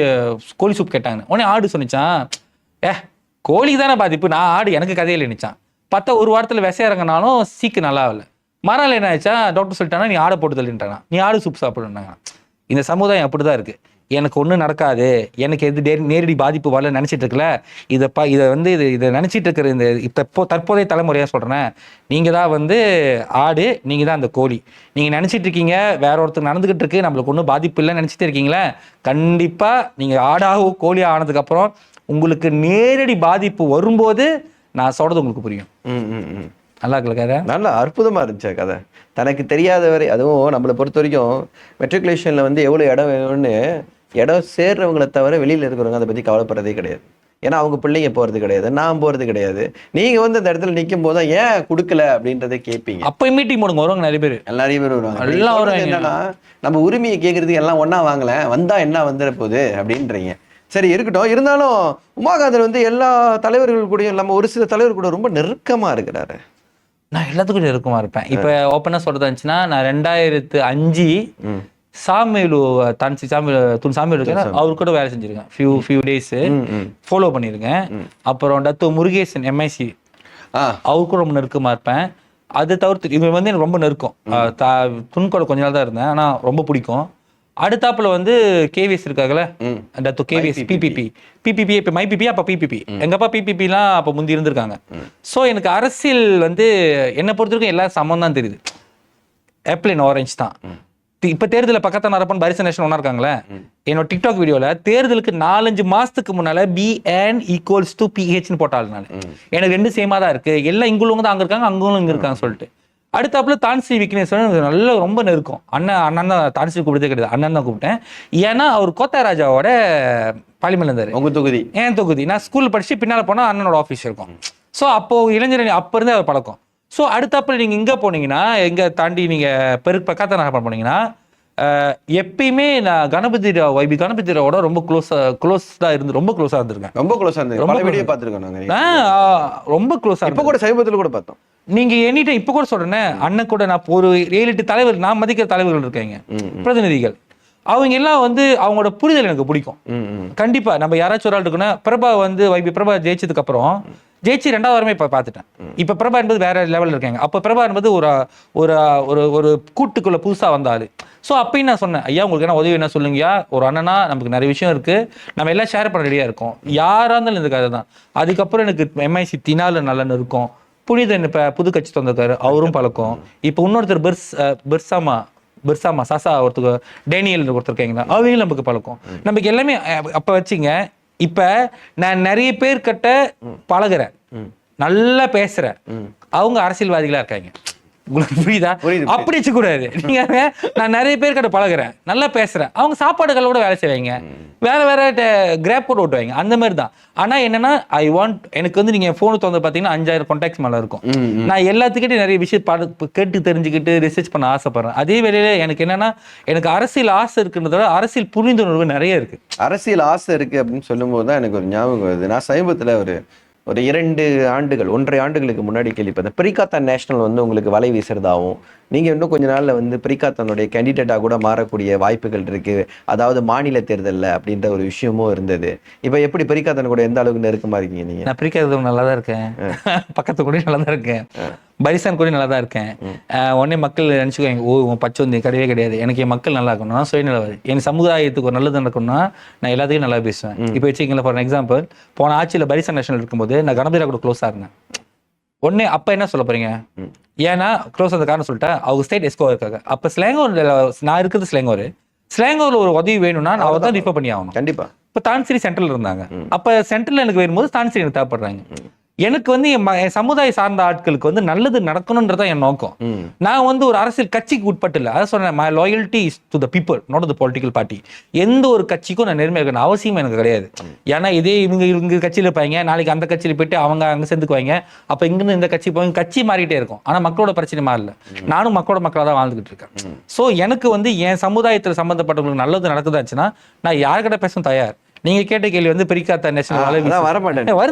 கோழி சூப் கேட்டாங்க. உடனே ஆடு சொன்னிச்சான், கோழிக்கு தானே பாதிப்பு. நான் ஆடு எனக்கு கதையில் நினைச்சான் பார்த்தா ஒரு வாரத்தில் விசை இறங்கினாலும் சீக்கு நல்லா இல்லை. மறுநாள் என்ன ஆயிடுச்சா, டாக்டர் சொல்லிட்டானா நீ ஆடை போட்டு தள்ளிட்டானா, நீ ஆடு சூப் சாப்பிடுனாங்க. இந்த சமுதாயம் அப்படிதான் இருக்கு. எனக்கு ஒன்றும் நடக்காது, எனக்கு எது நேரடி பாதிப்பு வரல நினச்சிட்டு இருக்கல. இதை வந்து இதை நினச்சிட்டு இருக்கிற இந்த தற்போதைய தலைமுறையாக சொல்கிறேன், நீங்கள் தான் வந்து ஆடு, நீங்கள் தான் அந்த கோழி. நீங்கள் நினச்சிட்டு இருக்கீங்க வேற ஒருத்தர் நடந்துக்கிட்டு இருக்கு, நம்மளுக்கு ஒன்றும் பாதிப்பு இல்லைன்னு நினச்சிட்டு இருக்கீங்களே, கண்டிப்பாக நீங்கள் ஆடாகவோ கோழியாக ஆனதுக்கப்புறம் உங்களுக்கு நேரடி பாதிப்பு வரும்போது நான் சொல்கிறது உங்களுக்கு புரியும். நல்லா இருக்குல்ல கதை? நல்லா அற்புதமாக இருந்துச்சு கதை. தனக்கு தெரியாத வரை, அதுவும் நம்மளை பொறுத்த வரைக்கும் மெட்ரிகுலேஷனில் வந்து எவ்வளோ இடம் வேணும்னு இடம் சேர்றவங்களை தவிர வெளியில் இருக்கிறவங்க அதை பற்றி கவலைப்படுறதே கிடையாது. ஏன்னா அவங்க பிள்ளைங்க போகிறது கிடையாது, நான் போகிறது கிடையாது. நீங்கள் வந்து அந்த இடத்துல நிற்கும் போது தான் ஏன் கொடுக்கல அப்படின்றத கேட்பீங்க. அப்போ மீட்டிங் போடுங்க, வருவாங்க நிறைய பேர், நிறைய பேர் வருவாங்க. என்னன்னா நம்ம உரிமையை கேட்கறதுக்கு எல்லாம் ஒன்றா வாங்கல, வந்தால் என்ன வந்துட போகுது அப்படின்றீங்க. சரி இருக்கட்டும். இருந்தாலும் உமாகாந்தன் வந்து எல்லா தலைவர்கள் கூடயும் நம்ம ஒரு சில தலைவர் கூட ரொம்ப நெருக்கமாக இருக்கிறாரு. நான் எல்லாத்துக்கும் நெருக்கமாக இருப்பேன். இப்போ ஓப்பனாக சொல்கிறதா இருந்துச்சுன்னா, நான் 2005 சாமியலு சாமியல் இருக்கேன், அவரு கூட வேலை செஞ்சிருக்கேன். ஃபியூ டேஸ் ஃபாலோ பண்ணியிருக்கேன். அப்புறம் டத்து முருகேசன் எம்ஐசி, அவரு கூட ரொம்ப நெருக்கமாக இருப்பேன். அது தவிர்த்து இவங்க வந்து எனக்கு ரொம்ப நெருக்கம். துணுக்கோட கொஞ்ச நாள் தான் இருந்தேன், ஆனால் ரொம்ப பிடிக்கும். அடுத்தாப்புல வந்து கேவிஎஸ் இருக்காங்கல்ல, டத்து கேவிஎஸ் பிபிபி இப்போ மைபிபி, அப்போ பிபிபி, எங்கப்பா பிபிபிலாம் அப்போ முந்தி இருந்திருக்காங்க. ஸோ எனக்கு அரசியல் வந்து என்னை பொறுத்த வரைக்கும் எல்லா சமம் தான் தெரியுது. ஏப்ளின் ஆரஞ்ச் தான். இப்போ தேர்தலில் பக்கத்தான் நடப்பன் பரிசு நேஷன் ஒன்றா இருக்காங்களே, என்னோட டிக்டாக் வீடியோவில் தேர்தலுக்கு 4-5 மாதத்துக்கு முன்னால் BN = PHன்னு போட்டாலும் எனக்கு 2 சேமாக தான் இருக்குது. எல்லாம் இங்குள்ளவங்க தான் அங்கே இருக்காங்க, அங்குள்ள இங்கே இருக்காங்க சொல்லிட்டு. அடுத்தாப்புல தான்சி விக்னேஸ்வரன் நல்ல ரொம்ப நெருக்கம். அண்ணன் தான் தான்சி கூப்பிட்டதே கிடையாது, அண்ணன் தான் கூப்பிட்டேன். ஏன்னா அவர் கோத்தராஜாவோட பார்லிமெண்ட்ல இருந்தாரு. உங்க தொகுதி, என் தொகுதி. நான் ஸ்கூல் படிச்சு பின்னால் போனால் அண்ணனோட ஆஃபீஸ் இருக்கும். ஸோ அப்போ இளைஞரணி அப்போ இருந்தே அவர் பழக்கம். ஸோ அடுத்தாப்புல நீங்கள் இங்கே போனீங்கன்னா, எங்கே தாண்டி நீங்கள் பக்கத்தான் நகரம் போனீங்கன்னா, எப்பயுமே நான் YB கணபதி ராவோட ரொம்ப க்ளோஸாக இருந்து ரொம்ப க்ளோஸாக இருந்திருக்கேன். ரொம்ப க்ளோஸாக இருந்து ரொம்ப வீடியோ பார்த்துருக்கேன். ரொம்ப க்ளோஸாக இப்போ கூட சமீபத்தில் கூட பார்த்தோம். நீங்க எனி டைம் இப்போ கூட சொல்றேன், அண்ணன் கூட நான் ஒரு 7-8 தலைவர், நான் மதிக்கிற தலைவர்கள் இருக்காங்க, பிரதிநிதிகள். அவங்க எல்லாம் வந்து அவங்களோட புரிதல் எனக்கு பிடிக்கும். கண்டிப்பா நம்ம யாராச்சும் ஒரு ஆள் இருக்குன்னா, பிரபா வந்து YB பிரபா ஜெயிச்சதுக்கு அப்புறம் ஜெயிச்சு 2வது வாரமே இப்போ பார்த்துட்டேன். இப்போ பிரபா என்பது வேற லெவலில் இருக்காங்க. அப்போ பிரபா என்பது ஒரு ஒரு ஒரு கூட்டுக்குள்ள புதுசாக வந்தாரு. ஸோ அப்பயும் நான் சொன்னேன், ஐயா உங்களுக்கு என்ன உதவி என்ன சொல்லுங்கயா, ஒரு அண்ணனா நமக்கு நிறைய விஷயம் இருக்கு, நம்ம எல்லாம் ஷேர் பண்ண ரெடியாக இருக்கோம், யாராக இருந்தாலும் இந்த கதை தான். அதுக்கப்புறம் எனக்கு MIC தினால நல்லன்னு இருக்கும். புனிதன் இப்போ புது கட்சி தந்திருக்காரு, அவரும் பழக்கம். இப்போ இன்னொருத்தர் பிர்சாமா சாசா ஒருத்தர் டேனியல் ஒருத்தர் இருக்காங்களா, அவங்களும் நமக்கு பழக்கம். நமக்கு எல்லாமே அப்போ வச்சுங்க. இப்ப நான் நிறைய பேர் கிட்ட பழகுறேன், நல்லா பேசுறேன், அவங்க அரசியல்வாதிகளா இருக்காங்க. உங்களுக்கு புரியுதா? அப்படி வச்சுக்கூடாது. நீங்க நான் நிறைய பேர் கிட்ட பழகுறேன், நல்லா பேசுறேன், அவங்க சாப்பாடுகளோட வேலை செய்வாங்க, வேற கிராப் போட்டு ஓட்டுவாங்க, அந்த மாதிரி தான். ஆனா என்னன்னா எனக்கு வந்து நீங்க போனு வந்து பாத்தீங்கன்னா 5000 கான்டாக்ட்ஸ் மேல இருக்கும். நான் எல்லாத்துக்கிட்டையும் நிறைய விஷயம் கேட்டு தெரிஞ்சுக்கிட்டு ரிசர்ச் பண்ண ஆசைப்படுறேன். அதே வேளையில எனக்கு என்னன்னா, எனக்கு அரசியல் ஆசை இருக்குன்றத விட அரசியல் புரிந்துணர்வு நிறைய இருக்கு. அரசியல் ஆசை இருக்கு அப்படின்னு சொல்லும் போது தான் எனக்கு ஒரு ஞாபகம் வருது. நான் சமீபத்துல ஒரு 2 ஆண்டுகள் 1.5 ஆண்டுகளுக்கு முன்னாடி கேள்விப்பட்டேன், பிரிகாத்தான் நேஷனல் வந்து உங்களுக்கு வலை வீசுறதாகவும், நீங்கள் இன்னும் கொஞ்ச நாளில் வந்து பிரிகாத்தானுடைய கேண்டிடேட்டாக கூட மாறக்கூடிய வாய்ப்புகள் இருக்குது, அதாவது மாநில தேர்தலில் அப்படின்ற ஒரு விஷயமும் இருந்தது. இப்போ எப்படி பிரிகாத்தன் கூட எந்த அளவுக்கு நெருக்கமாக இருக்கீங்க நீங்கள்? நான் பிரிகாத்தன் நல்லா தான் இருக்கேன், பக்கத்து கூட நல்லா தான் இருக்கேன், பரிசான் கூட நல்லா தான் இருக்கேன். உடனே மக்கள் நினச்சிக்குவாங்க, உன் பச்சை வந்து கிடையவே கிடையாது, எனக்கு என் மக்கள் நல்லா இருக்கணும்னா சுயநலவாதி, என் சமுதாயத்துக்கு ஒரு நல்லது நடக்கணும்னா நான் எல்லாத்தையும் நல்லா பேசுவேன். இப்போ வச்சுக்கீங்களா, ஃபார் எக்ஸாம்பிள் போன ஆட்சியில் பரிசான் நேஷனல் இருக்கும்போது நான் கணபதிரா கூட க்ளோஸாக இருந்தேன். உடனே அப்ப என்ன சொல்ல போறீங்க, ஏன்னா க்ளோஸ் அந்த காரணம் சொல்லிட்டேன், அவங்க ஸ்டேட் எஸ்கோ இருக்காங்க. அப்ப ஸ்லேங்கோர், நான் இருக்கிறது ஸ்லேங்கோர்ல ஒரு உதவி வேணும்னா நான் அவரை தான் ரிஃபர் பண்ணி ஆகணும். கண்டிப்பா. இப்ப தான்சிரி சென்ட்ரல் இருந்தாங்க, அப்ப சென்ட்ரல் எனக்கு வரும்போது தான்சிரி எனக்கு தேவைப்படுறாங்க. எனக்கு வந்து என் சமுதாய சார்ந்த ஆட்களுக்கு வந்து நல்லது நடக்கணும்ன்றதான் என் நோக்கம். நான் வந்து ஒரு அரசியல் கட்சிக்கு உட்பட்டு இல்லை, அதை சொன்னேன், my loyalty is to the people, not the political party. எந்த ஒரு கட்சிக்கும் நான் நேர்மையாக இருக்கணும் அவசியம் எனக்கு கிடையாது. ஏன்னா இதே இவங்க கட்சியில் இருப்பாங்க, நாளைக்கு அந்த கட்சியில் போயிட்டு அவங்க அங்கே சேர்ந்துக்குவாங்க, அப்போ இங்கிருந்து இந்த கட்சி போய் கட்சி மாறிட்டே இருக்கும். ஆனால் மக்களோட பிரச்சனை மாறல, நானும் மக்களாக தான் வாழ்ந்துகிட்டு இருக்கேன். ஸோ எனக்கு வந்து என் சமுதாயத்தில் சம்மந்தப்பட்டவங்களுக்கு நல்லது நடக்குதாச்சுன்னா நான் யார்கிட்ட பேசவும் தயார். நீங்க கேட்ட கேள்வி வந்து பிரிகாத்தா நேஷனல்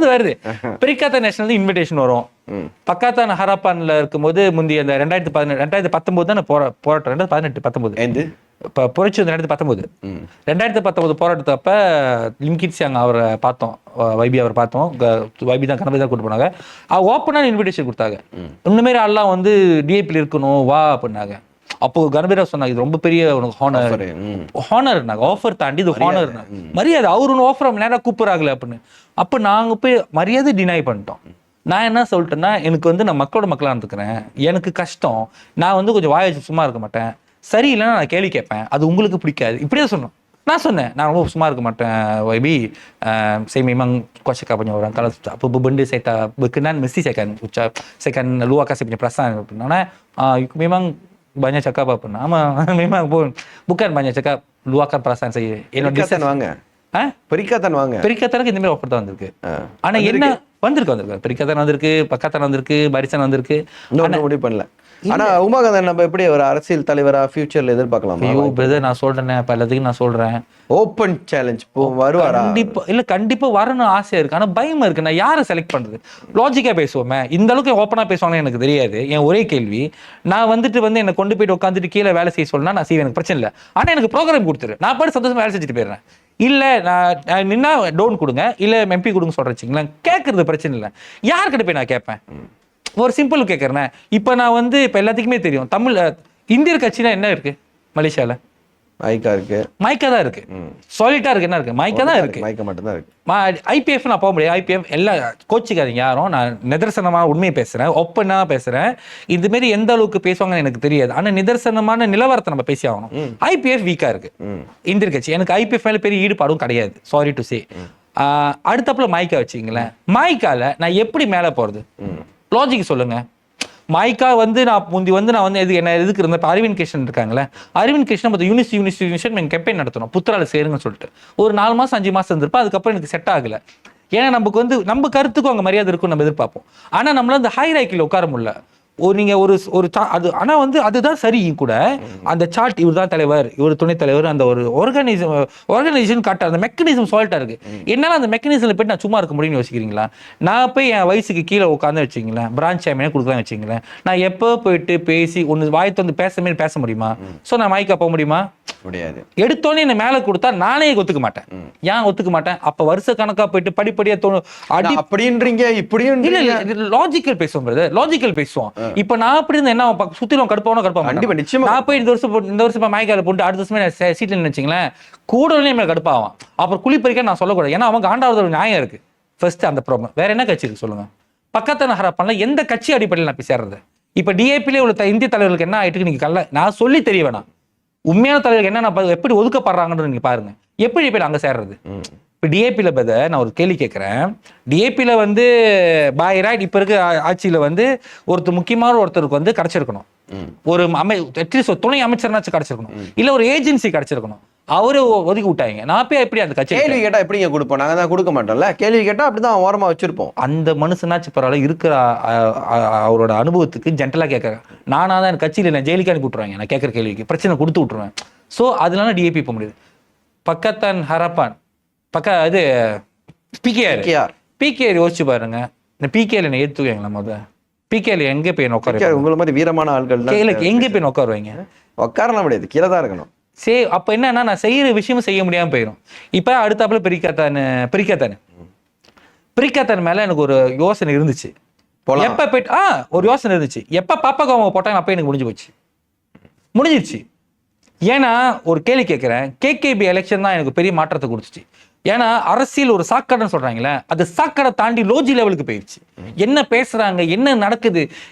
வருது பிரிகாத்தா நேஷனல் இன்விடேஷன் வரும். பக்காத்தான் ஹராப்பான்ல இருக்கும்போது முந்தைய அந்த 2019 தான் போராட்டம், 2018-19 இப்போ புரட்சி வந்து 2019 போராட்டத்தப்ப லிம்கிட் சிங் அவரை பார்த்தோம், வைபி அவரை பார்த்தோம். வைபி தான் கணவர் தான் கூட்டு போனாங்க. ஓப்பனான இன்விடேஷன் கொடுத்தாங்க. இந்த மாதிரி ஆள்லாம் வந்து டிஏபியில் இருக்கணும் வா அப்படின்னாங்க. அப்போ கணபீரா சொன்னாங்க இது ரொம்ப பெரிய உனக்கு ஹானர் ஆஃபர் தாண்டி இது ஹானர் மரியாதை. அவரு ஒன்று ஆஃபர் நேரம் கூப்பிடுறாங்களே அப்படின்னு. அப்போ நாங்கள் போய் மரியாதை டினை பண்ணிட்டோம். நான் என்ன சொல்லிட்டேன்னா, எனக்கு வந்து நான் மக்களோட மக்களாக இருந்துக்கிறேன், எனக்கு கஷ்டம், நான் வந்து கொஞ்சம் வாய வச்சு சும்மா இருக்க மாட்டேன், சரியில்லைன்னா நான் கேள்வி கேட்பேன், அது உங்களுக்கு பிடிக்காது, இப்படியே சொன்னோம். நான் சொன்னேன் நான் ரொம்ப சும்மா இருக்க மாட்டேன் வைபி, saya memang kuat cakap banyak orang kalau apa benda saya tak berkenan mesti saya akan luahkan saya punya perasaan. Memang banyak cakap apa pun. Ama memang pun bukan banyak cakap, luahkan perasaan saya. Perikatan வாங்க. perikatan வாங்க. perikatan இந்த மாதிரி ஆஃபர் தான் வந்திருக்கு. ஆனா என்ன வந்திருக்கு perikatan வந்திருக்கு, பக்கத்தான் வந்திருக்கு, பரிசன் வந்திருக்கு. இன்னும் முடிவு பண்ணல. ஆனா உமாகாந்தன் நம்ம எப்படி ஒரு அரசியல் தலைவரா ஃபியூச்சர்ல எதிர்பார்க்கலாம்? ஐயோ பிரதர், நான் சொல்றேன், இப்ப எல்லாத்துக்கும் நான் சொல்றேன், ஓப்பன் சேலஞ்ச் வருவாரா? கண்டிப்பா வரணும் ஆசையா இருக்கு. ஆனா பயமா இருக்கு, நான் யாரை செலக்ட் பண்றது? லாஜிக்கா பேசுவோமே, இந்த அளவுக்கு ஓப்பனா பேசுவாங்கன்னு எனக்கு தெரியாது. என் ஒரே கேள்வி, நான் வந்துட்டு வந்து என்னை கொண்டு போயிட்டு உட்காந்துட்டு கீழே வேலை செய்ய சொல்லலாம், நான் செய்வேன், எனக்கு பிரச்சனை இல்லை. ஆனா எனக்கு ப்ரோக்ராம் கொடுத்துரு, நான் பாட்டு சந்தோஷமா வேலை செஞ்சுட்டு போயிடுறேன். இல்ல நான் நின்னா டோன் கொடுங்க, இல்ல எம்பி கொடுங்க சொல்றீங்களா, கேட்கறது பிரச்சனை இல்லை. யார்கிட்ட போய் நான் கேட்பேன்? ஒரு சிம்பிள் கேட்கறேன். இப்ப நான் வந்து இப்ப எல்லாத்துக்குமே தெரியும், தமிழ் இந்தியர் கட்சினா என்ன இருக்கு மலேசியால? மைக்கா இருக்கு, மைக்கா தான் இருக்கு. சாலிட்டா இருக்கு, என்ன இருக்கு? மைக்கா தான் இருக்கு, மைக்கா மட்டும் தான் இருக்கு. ஐபிஎஃப் நான் போக முடியாது. ஐபிஎஃப் எல்லாம் கோச்சிக்காதீங்க யாரும், நான் நிதர்சனமான உண்மையை பேசுறேன், ஓப்பனா பேசுறேன். இது மாதிரி எந்த அளவுக்கு பேசுவாங்கன்னு எனக்கு தெரியாது, ஆனா நிதர்சனமான நிலவரத்தை நம்ம பேசி ஆகணும். ஐபிஎஃப் வீக்கா இருக்கு இந்தியர் கட்சி, எனக்கு ஐபிஎஃப் மேல பெரிய ஈடுபாடும் கிடையாது, சாரி டு சே. அடுத்தப்பல மைக்கா வச்சுங்களேன், மைக்கால நான் எப்படி மேல போறது? லாஜிக் சொல்லுங்க. மைக்கா வந்து நான் முந்தி வந்து நான் வந்து எதுக்கு இருந்தேன், இப்போ அரவிந்த் கிருஷ்ணன் இருக்காங்களே, அரவிந்த் கிருஷ்ணன் பார்த்து யூனிவர்சிட்டி எங்கள் கேம்பெயின் நடத்தணும், புத்திரால சேருங்கன்னு சொல்லிட்டு ஒரு 4 மாதம் 5 மாதம் இருந்திருப்பா. அதுக்கப்புறம் எனக்கு செட் ஆகலை. ஏன்னா நமக்கு வந்து நம்ம கருத்துக்கும் அங்கே மரியாதை இருக்கும், நம்ம எதிர்பார்ப்போம். ஆனால் நம்மளால அந்த ஹை ராக்கில் உட்கார முடியல. நீங்க ஒரு அது ஆனா வந்து அதுதான் சரி கூட. அந்த சார்ட் இவர் தான் தலைவர், இவர் துணைத் தலைவர், அந்த ஒரு ஆர்கனைசேஷன் காட்ட அந்த மெக்கானிசம் சால்ட்டா இருக்கு. என்னால அந்த மெக்கானிசம்ல போய் நான் சும்மா இருக்க முடியும்னு யோசிக்கிறீங்களா? நான் போய் என் வயசுக்கு கீழே உட்காந்து வச்சுங்களேன், பிரான்ச் சேர்மனே கொடுக்கலாம் வச்சுங்களேன், நான் எப்போ போயிட்டு பேசி ஒன்று வாய்த்து வந்து பேச முடியுமா? ஸோ நான் மைக்கா போக முடியுமா? முடியாது. எடுத்தோன்னே என்ன மேல கொடுத்தா நானே ஒத்துக்க மாட்டேன். ஏன் ஒத்துக்க மாட்டேன்? அப்ப வருஷ கணக்கா போயிட்டு படிப்படியா அப்படின்றீங்க இப்படியும் இல்ல, லாஜிக்கல் பேசுவோம் பிரதர், லாஜிக்கல் பேசுவோம். இப்ப நான் அப்படி இருந்த என்ன சுத்திலும் கடுப்பாவும் நிச்சயமா. நான் போய் இந்த வருஷம் மைக்கால போட்டு அடுத்த வருஷமே சீட்ல நினைச்சீங்களேன், கூட மேல கடுப்பாவான். அப்புறம் குளிப்பறிக்க நான் சொல்லக்கூடாது, ஏன்னா அவங்க ஆண்டாவது நியாயம் இருக்கு. ஃபர்ஸ்ட் அந்த ப்ராப்ளம். வேற என்ன கட்சி இருக்கு சொல்லுங்க? பக்கத்தை நகரப்பண்ணல எந்த கட்சி அடிப்படையில் நான் போய் சேர்றது? இப்ப டிஏபிலே உள்ள இந்திய தலைவர்களுக்கு என்ன ஆயிட்டு நீங்க கல்ல நான் சொல்லி தெரிய வேணாம். உண்மையான தலைவர்கள் என்ன எப்படி ஒதுக்கப்படுறாங்கன்னு நீங்க பாருங்க. எப்படி போய் அங்க சேர்றது? இப்போ டிஏபியில் நான் ஒரு கேள்வி கேட்குறேன். டிஏபியில் வந்து பாய் ரைட் இப்போ இருக்க ஆட்சியில் வந்து முக்கியமான ஒருத்தருக்கு வந்து கிடைச்சிருக்கணும், ஒரு அட்லீஸ்ட் துணை அமைச்சர்னாச்சும் கிடைச்சிருக்கணும், இல்லை ஒரு ஏஜென்சி கிடைச்சிருக்கணும். அவரு ஒதுக்கி விட்டாங்க. நான் போய் எப்படி அந்த கட்சி கேள்வி கேட்டா எப்படிங்க கொடுப்போம்? நாங்க தான் கொடுக்க மாட்டோம்ல. கேள்வி கேட்டா அப்படிதான் ஓரமா வச்சிருப்போம். அந்த மனுஷனாச்சு பரவாயில்ல, இருக்கிற அவரோட அனுபவத்துக்கு ஜென்ரலா கேட்கறேன். நானா தான் கட்சியில நான் ஜெயிலுக்கு அனுப்பி விட்டுருவாங்க, நான் கேட்கற கேள்விக்கு பிரச்சனை கொடுத்து விட்டுருவேன். ஸோ அதனால டிஏபி போக முடியுது. பக்கத்தான் ஹரப்பான் இது பிகேஆர் யோசிச்சு பாருங்க. இந்த பிகேல என்ன ஏத்துவாங்களா? முதல்ல பிகேல எங்க போய் உட்கார? உங்களை மாதிரி வீரமான ஆட்கள் எங்க போய் உட்காருவாங்க? உட்காரலாம் முடியாது, கீழே தான் இருக்கணும். அப்ப என்னன்னா நான் செய்யற விஷயமும் செய்ய முடியாம போயிடும். இப்ப அடுத்தாப்புல பிரிக்காத்தான் மேல எனக்கு ஒரு யோசனை இருந்துச்சு. எப்ப போயிட்டு ஒரு யோசனை இருந்துச்சு, எப்ப பாப்பாக்கு அவங்க போட்டாங்க அப்ப எனக்கு முடிஞ்சிருச்சு. ஏன்னா ஒரு கேள்வி கேட்கிறேன், கேகேபி எலெக்ஷன் தான் எனக்கு பெரிய மாற்றத்தை கொடுத்துச்சு. ஏன்னா அரசியல் ஒரு சாக்கடைன்னு சொல்றாங்களே, அது சாக்கடை தாண்டி லோஜி லெவலுக்கு போயிடுச்சு. என்ன பேசுறாங்க, என்ன நடக்குது?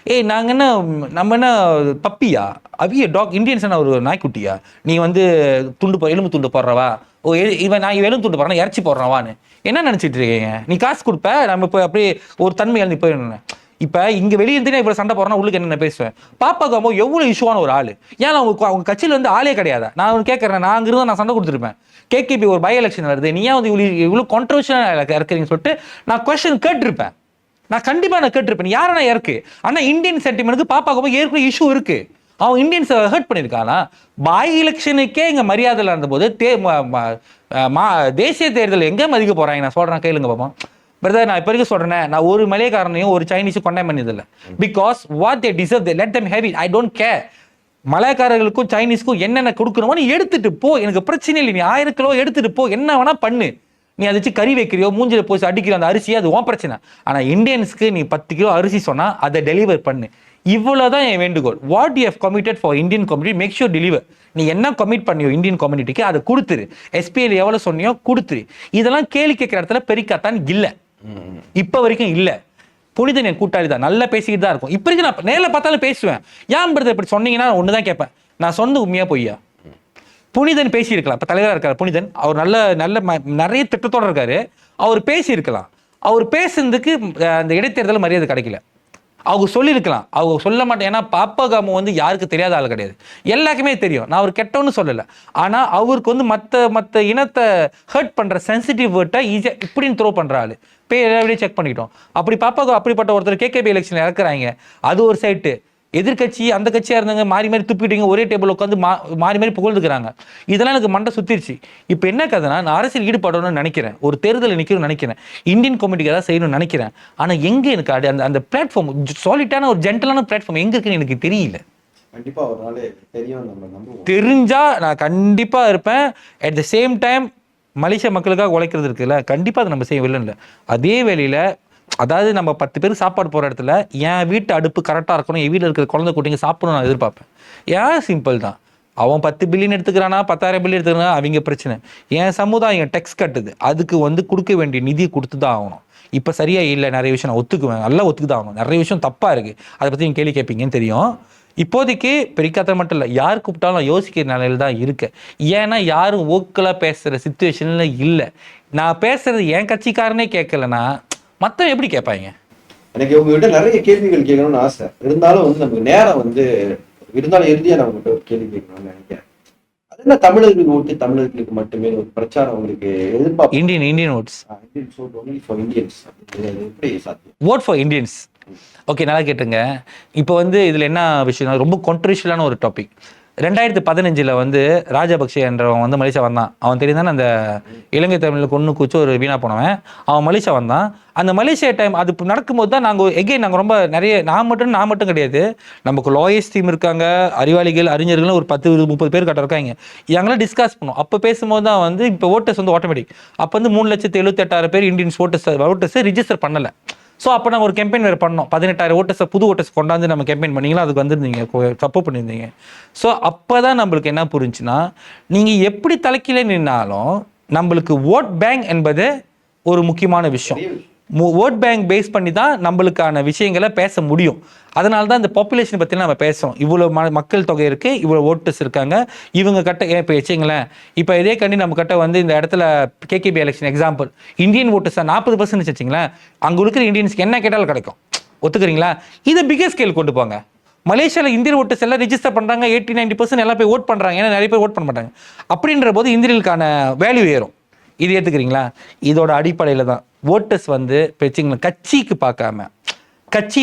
நாங்க என்ன நம்ம என்ன பப்பியா? அவிய டாக் இந்தியன்ஸ் என்ன ஒரு நாய்க்குட்டியா? நீ வந்து எலும்பு துண்டு போடுறவா? நான் எலும்பு துண்டு போடுறேன், இறச்சி போடுறவான்னு என்ன நினைச்சிட்டு இருக்கீங்க? நீ காசு கொடுப்ப, நம்ம இப்போ அப்படியே ஒரு தன்மை எழுந்து போயிடணும். இப்ப இங்க வெளியே இருந்தே இவ்வளவு சண்டை போறேன்னா உள்ளுக்கு என்ன பேசுவேன்? பாப்பாக்கு அம்மா எவ்வளவு இஷ்யூவான ஒரு ஆளு. ஏன்னா அவங்க கட்சியில வந்து ஆளே கிடையாது. நான் கேட்கறேன், நான் அங்க இருந்தா நான் சண்டை கொடுத்துருப்பேன். கேகேபி ஒரு பை எலெக்ஷன் வருது, நீ ஏன் வந்து இவ்வளவு கான்ட்ரோவர்ஷியலா இருக்கிறீங்கன்னு சொல்லிட்டு நான் கொஸ்டின் கேட்டிருப்பேன். நான் கண்டிப்பா கேட்டிருப்பேன், யாரா இருக்கு. ஆனா இந்தியன் சென்டிமெண்ட்டுக்கு பாப்பாக்கு ஏற்கனவே இஷ்யூ இருக்கு. அவன் இந்தியன்ஸ் ஹர்ட் பண்ணிருக்கானா? பாய் எலெக்ஷனுக்கே இங்க மரியாதை இருந்த போது தேசிய தேர்தல் எங்க மதிக்க போறாங்க? நான் சொல்றேன், கேளுங்க பாப்போம். பிரதர், நான் இப்போ வரைக்கும் சொல்றேன், நான் ஒரு மலையக்காரனையும் ஒரு சைனீஸும் கொண்டே பண்ணதில்லை. Because what they deserve, they let them have it. I don't care. மலைக்காரர்களுக்கும் சைனீஸ்க்கும் என்னென்ன கொடுக்கணுமோ நீ எடுத்துட்டு போ, எனக்கு பிரச்சனை இல்லை, நீ 1000 கிலோ எடுத்துட்டு போ, என்ன வேணா பண்ணு. நீ அதை வச்சு கறி வைக்கிறியோ மூஞ்சில போய் அடிக்கிற அந்த அரிசி அது உன் பிரச்சனை. ஆனா இந்தியன்ஸ்க்கு நீ 10 கிலோ அரிசி சொன்னா அதை டெலிவர் பண்ணு. இவ்வளவுதான் என் வேண்டுகோள். What you have committed for Indian community make sure deliver. நீ என்ன கமிட் பண்ணியோ இந்தியன் கம்யூனிட்டிக்கு அதை கொடுத்துரு. எஸ்பிஎல் எவ்வளவு சொன்னியோ கொடுத்துரு. இதெல்லாம் கேள்வி கேட்கிற இடத்துல பெரிக்காத்தான் இல்ல, இப்ப வரைக்கும் இல்ல. புனிதன் என் கூட்டாளி தான், நல்லா பேசிக்கிட்டு தான் இருக்கும். இப்ப வரைக்கும் நான் நேரில் பார்த்தாலும் பேசுவேன். ஏன் பிரதர் இப்படி சொன்னீங்கன்னா ஒண்ணுதான் கேட்பேன், நான் சொந்த உண்மையா பொய்யா? புனிதன் பேசி இருக்கலாம். இப்ப தலைவராக இருக்காரு புனிதன், அவர் நல்ல நல்ல நிறைய திட்டத்தோட இருக்காரு. அவர் பேசி இருக்கலாம். அவர் பேசுறதுக்கு அந்த இடைத்தேர்தல் மரியாதை கிடைக்கல. அவங்க சொல்லியிருக்கலாம், அவங்க சொல்ல மாட்டேன். ஏன்னா பாப்பகாமு வந்து யாருக்கு தெரியாத ஆள் கிடையாது, எல்லாருக்குமே தெரியும். நான் அவர் கெட்டவன்னு சொல்லலை. ஆனா அவருக்கு வந்து மற்ற இனத்தை ஹர்ட் பண்ற சென்சிட்டிவ் வேர்ட்டை ஈஸியா இப்படின்னு த்ரோ பண்ற ஆளு. எல்லா செக் பண்ணிட்டோம். அப்படி பாப்பாக அப்படிப்பட்ட ஒருத்தர் கேகேபி எலெக்ஷன் இறக்குறாங்க. அது ஒரு சைட்டு. எதிர்கட்சி அந்த கட்சியா இருந்தாங்க, மாறி மாறி துப்பிட்டீங்க, ஒரே டேபிள் உட்காந்து மாறி மாறி புகழ்ந்துக்கிறாங்க. இதெல்லாம் எனக்கு மண்டை சுத்திருச்சு. இப்போ என்ன கதைனா, நான் அரசியல் ஈடுபடணும்னு நினைக்கிறேன், ஒரு தேர்தல் நிற்கணும்னு நினைக்கிறேன், இந்தியன் கம்யூனிட்டிக்கு ஏதாவது செய்யணும்னு நினைக்கிறேன். ஆனா எங்க எனக்கு அந்த அந்த பிளாட்ஃபார்ம், சாலிட்டான ஒரு ஜென்டலான பிளாட்ஃபார்ம் எங்க இருக்குன்னு எனக்கு தெரியல. கண்டிப்பா ஒரு நாள் தெரியும், நம்ம நம்புவோம். தெரிஞ்சா நான் கண்டிப்பா இருப்பேன். At the same time Malaysia மக்களுக்காக உழைக்கிறது இருக்குல்ல, கண்டிப்பா அதை நம்ம செய்யவில்லை இல்லை. அதே வேளையில அதாவது நம்ம 10 பேர் சாப்பாடு போகிற இடத்துல என் வீட்டு அடுப்பு கரெக்டாக இருக்கணும், என் வீட்டில் இருக்கிற குழந்தை குட்டிங்க சாப்பிடணும் நான் எதிர்பார்ப்பேன். ஏன் சிம்பிள் தான். அவன் 10 பில்லியன் எடுத்துக்கிறானா 10,000 பில்லியன் எடுத்துக்கிறானா அவங்க பிரச்சனை. என் சமுதாயம் டெக்ஸ் கட்டுது, அதுக்கு வந்து கொடுக்க வேண்டிய நிதி கொடுத்து தான் ஆகணும். இப்போ சரியா இல்லை, நிறைய விஷயம் நான் ஒத்துக்குவேன், நல்லா ஒத்துக்கு தான் ஆகணும். நிறைய விஷயம் தப்பாக இருக்குது, அதை பற்றி நீங்கள் கேள்வி கேட்பீங்கன்னு தெரியும். இப்போதைக்கு பெரிக்காத்த மட்டும் இல்லை, யார் கூப்பிட்டாலும் நான் யோசிக்கிற நிலையில தான் இருக்கேன். ஏன்னா யாரும் ஓக்கலாக பேசுகிற சிச்சுவேஷனில் இல்லை. நான் பேசுறது என் கட்சிக்காரனே கேட்கலன்னா மற்றவன் எப்படி கேட்பாங்க? எனக்கு உங்ககிட்ட நிறைய கேள்விகள் கேட்கணும்னு ஆசை இருந்தாலும் வந்து நமக்கு நேரம் வந்து இருந்தாலும் இறுதியா நான் உங்ககிட்ட ஒரு கேள்வி கேட்கணும்னு நினைக்கிறேன். அது என்ன, தமிழர்கள் ஓட்டு தமிழர்களுக்கு மட்டுமே ஒரு பிரச்சாரம் உங்களுக்கு எதிர்பார்ப்பு? Indian votes, Indians vote only for Indians, எப்படி சாத்தியம்? Vote for Indians. ஓகே, நல்லா கேட்டுங்க. இப்போ வந்து இதில் என்ன விஷயம், ரொம்ப கான்ட்ரவர்ஷியலான ஒரு டாபிக். 2015 வந்து ராஜபக்சே என்றவன் வந்து மலேசியா வந்தான். அவன் தெரியும் தானே, அந்த இலங்கை தமிழுக்கு ஒன்று கூச்சு ஒரு வீணா போனவன். அவன் மலேசியா வந்தான். அந்த மலேசியா டைம் அது நடக்கும்போது தான் நாங்கள் ரொம்ப நிறைய, நான் மட்டும் கிடையாது, நமக்கு லாயர்ஸ் டீம் இருக்காங்க, அறிவாளிகள் அறிஞர்கள் ஒரு 10-30 பேர் கட்ட இருக்காங்க. எங்களாம் டிஸ்கஸ் பண்ணுவோம். அப்போ பேசும்போது தான் வந்து இப்போ ஓட்டர்ஸ் வந்து ஆட்டோமேட்டிக் அப்போ வந்து 3,78,000 பேர் இந்தியன்ஸ் ஓட்டர்ஸ் ரிஜிஸ்டர் பண்ணலை. ஸோ அப்போ நாங்கள் ஒரு கேம்பெயின் வேறு பண்ணோம். 18,000 ஓட்டர்ஸை புது ஓட்டர்ஸ் கொண்டாந்து நம்ம கேம்பெயின் பண்ணிங்களா, அதுக்கு வந்துருந்தீங்க, சப்போர்ட் பண்ணியிருந்தீங்க. ஸோ அப்போ தான் நம்மளுக்கு என்ன புரிஞ்சுன்னா, நீங்கள் எப்படி தலைக்கீழே நின்னாலும் நம்மளுக்கு ஓட் பேங்க் என்பது ஒரு முக்கியமான விஷயம். ஓட் பேங்க் பேஸ் பண்ணி தான் நம்மளுக்கான விஷயங்களை பேச முடியும். அதனால தான் இந்த பாப்புலேஷன் பற்றி நம்ம பேசுகிறோம். இவ்வளோ மக்கள் தொகை இருக்குது, இவ்வளோ ஓட்டர்ஸ் இருக்காங்க, இவங்க கட்ட இப்போ வச்சுங்களேன். இப்போ இதே கண்டி நம்ம கிட்ட வந்து இந்த இடத்துல KKP election example, Indian voters 40% வச்சுங்களேன், அங்கே இருக்கிற இந்தியன்ஸ்க்கு என்ன கேட்டாலும் கிடைக்கும். ஒத்துக்கிறீங்களா? இதை பிகர் ஸ்கேல் கொண்டு போங்க. மலேசியாவில் இந்தியன் ஓட்டர்ஸ் எல்லாம் ரிஜிஸ்டர் பண்ணுறாங்க, 80-90% எல்லாம் போய் ஓட் பண்ணுறாங்க. ஏன்னா நிறைய பேர் ஓட் பண்ண மாட்டாங்க. அப்படின்ற போது இந்தியர்களுக்கான வேல்யூ ஏறும். இது ஏற்றுக்கிறீங்களா? இதோட அடிப்படையில் தான் ஓட்டர்ஸ் வந்து பிரச்சனை கட்சியை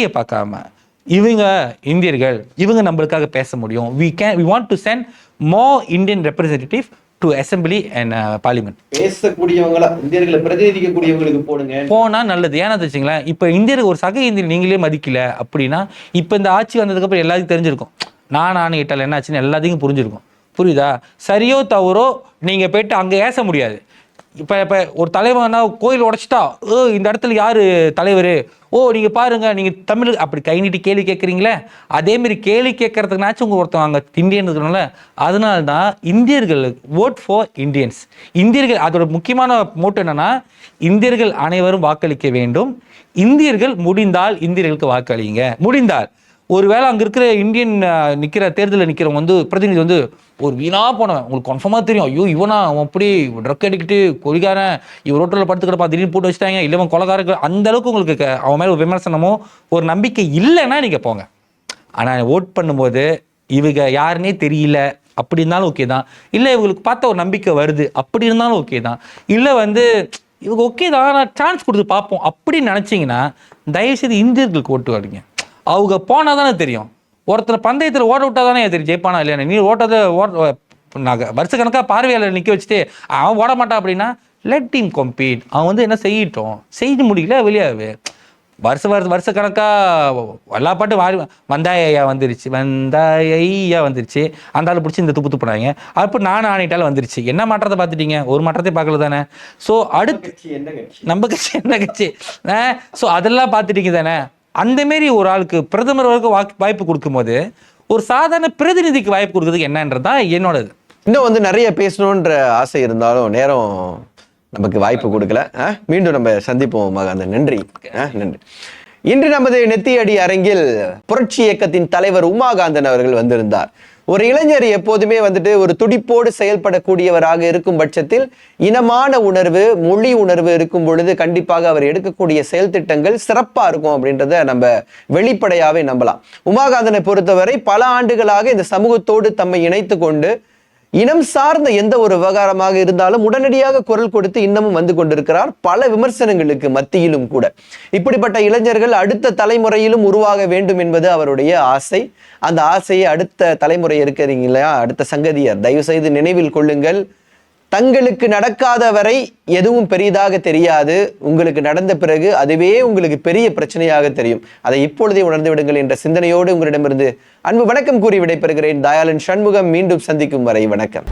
பார்க்காம இவங்க இந்தியர்கள், இவங்க நம்மளுக்காக பேச முடியும். we want to send more Indian representative to assembly and parliament. பேசக்கூடியவங்களா இந்தியர்களை பிரதிநிதிக்கக்கூடியவங்களுக்கு போனா நல்லது. ஏன்னா வச்சுங்களேன், இப்போ இந்தியருக்கு ஒரு சக இந்தியர் நீங்களே மதிக்கல அப்படின்னா, இப்போ இந்த ஆட்சி வந்ததுக்கப்புறம் எல்லாத்துக்கும் தெரிஞ்சிருக்கும், நான் கேட்டால் என்ன ஆச்சுன்னு எல்லாத்தையும் புரிஞ்சிருக்கும். புரியுதா? சரியோ தவறோ நீங்கள் போயிட்டு அங்கே ஏச முடியாது. இப்போ ஒரு தலைவனா கோயில் உடைச்சிட்டா, இந்த இடத்துல யாரு தலைவர், நீங்கள் பாருங்க, நீங்கள் தமிழ் அப்படி கை நீட்டி கேள்வி கேட்குறீங்களே, அதேமாரி கேள்வி கேட்கறதுக்குனாச்சும் உங்க ஒருத்தவங்க அங்கே இந்தியன் இருக்கிறனால. அதனால தான் இந்தியர்கள் ஓட் ஃபார் இந்தியன்ஸ். இந்தியர்கள் அதோட முக்கியமான மோட்டோ என்னன்னா, இந்தியர்கள் அனைவரும் வாக்களிக்க வேண்டும். இந்தியர்கள் முடிந்தால் இந்தியர்களுக்கு வாக்களிங்க. முடிந்தால் ஒருவேளை அங்கே இருக்கிற இந்தியன் நிற்கிற தேர்தலில் நிற்கிறவங்க வந்து பிரதிநிதி வந்து ஒரு வீணா போனவன், உங்களுக்கு கன்ஃபார்மாக தெரியும், ஐயோ இவனா அவன் அப்படி ட்ரக் அடிக்கிட்டு கொலிகாரன், இவர் ரோட்டில் படுத்து கிடப்பா, திடீர்னு போட்டு வச்சுட்டாங்க, இல்லை அவன் கொலகாரக்கு, அந்த அளவுக்கு உங்களுக்கு அவன் மேலே ஒரு விமர்சனமோ ஒரு நம்பிக்கை இல்லைன்னா நீங்கள் போங்க. ஆனால் ஓட் பண்ணும்போது இவங்க யாருன்னே தெரியல அப்படி இருந்தாலும் ஓகே தான், இல்லை இவங்களுக்கு பார்த்தா ஒரு நம்பிக்கை வருது அப்படி இருந்தாலும் ஓகே தான், இல்லை வந்து இவங்க ஓகே தான் நான் சான்ஸ் கொடுத்து பார்ப்போம் அப்படின்னு நினச்சிங்கன்னா தயவுசெய்து இந்தியர்களுக்கு ஓட்டு வாடுங்க. அவங்க போனால் தானே தெரியும். ஒருத்தர் பந்தயத்தில் ஓட விட்டா தானே தெரியும் ஜெயிப்பானா இல்லையா. நீ ஓட்டதை வருஷ கணக்காக பார்வையாளர் நிற்க வச்சுட்டு அவன் ஓட மாட்டான் அப்படின்னா லெட் டீம் கம்பீட். அவன் வந்து என்ன செய்யட்டும், செய்து முடியல வெளியாகவே. வருஷ கணக்கா எல்லா பாட்டும் வந்தாயா வந்துருச்சு அந்த ஆள் பிடிச்சி இந்த துப்பு துப்புனாங்க. அப்போ நானும் ஆணையிட்டாலும் வந்துருச்சு. என்ன மாற்றத்தை பார்த்துட்டீங்க? ஒரு மாற்றத்தை பார்க்கல தானே. ஸோ அடுத்து நம்ம கட்சி என்ன கட்சி? ஸோ அதெல்லாம் பார்த்துட்டீங்க தானே. அந்த மாரி ஒரு ஆளுக்கு பிரதமர் வரைக்கும் வாய்ப்பு கொடுக்கும்போது ஒரு சாதாரண பிரதிநிதிக்கு வாய்ப்பு கொடுக்குறதுக்கு என்னன்றது தான் என்னோடது. இன்னும் வந்து நிறைய பேசணுன்ற ஆசை இருந்தாலும் நேரம் நமக்கு வாய்ப்பு கொடுக்கல. மீண்டும் நம்ம சந்திப்போம் மகாந்தன். நன்றி. நன்றி. இன்று நமது நெத்தியடி அரங்கில் புரட்சி இயக்கத்தின் தலைவர் உமாகாந்தன் அவர்கள் வந்திருந்தார். ஒரு இளைஞர் எப்போதுமே வந்துட்டு ஒரு துடிப்போடு செயல்படக்கூடியவராக இருக்கும் பட்சத்தில் இனமான உணர்வு, மொழி உணர்வு இருக்கும் பொழுது கண்டிப்பாக அவர் எடுக்கக்கூடிய செயல் திட்டங்கள் சிறப்பா இருக்கும் அப்படின்றத நம்ம வெளிப்படையாவே நம்பலாம். உமாகாந்தனை பொறுத்தவரை பல ஆண்டுகளாக இந்த சமூகத்தோடு தம்மை இணைத்து கொண்டு இனம் சார்ந்த எந்த ஒரு விவகாரமாக இருந்தாலும் உடனடியாக குரல் கொடுத்து இன்னமும் வந்து கொண்டிருக்கிறார், பல விமர்சனங்களுக்கு மத்தியிலும் கூட. இப்படிப்பட்ட இளைஞர்கள் அடுத்த தலைமுறையிலும் உருவாக வேண்டும் என்பது அவருடைய ஆசை. அந்த ஆசையை அடுத்த தலைமுறை இருக்கிறீங்க இல்லையா, அடுத்த சங்கதியர் தயவு செய்து நினைவில் கொள்ளுங்கள். தங்களுக்கு நடக்காத வரை எதுவும் பெரியதாக தெரியாது, உங்களுக்கு நடந்த பிறகு அதுவே உங்களுக்கு பெரிய பிரச்சனையாக தெரியும். அதை இப்பொழுதே உணர்ந்து விடுங்கள் என்ற சிந்தனையோடு உங்களிடமிருந்து அன்பு வணக்கம் கூறி விடைபெறுகிறேன். தயாளன் சண்முகம். மீண்டும் சந்திக்கும் வரை வணக்கம்.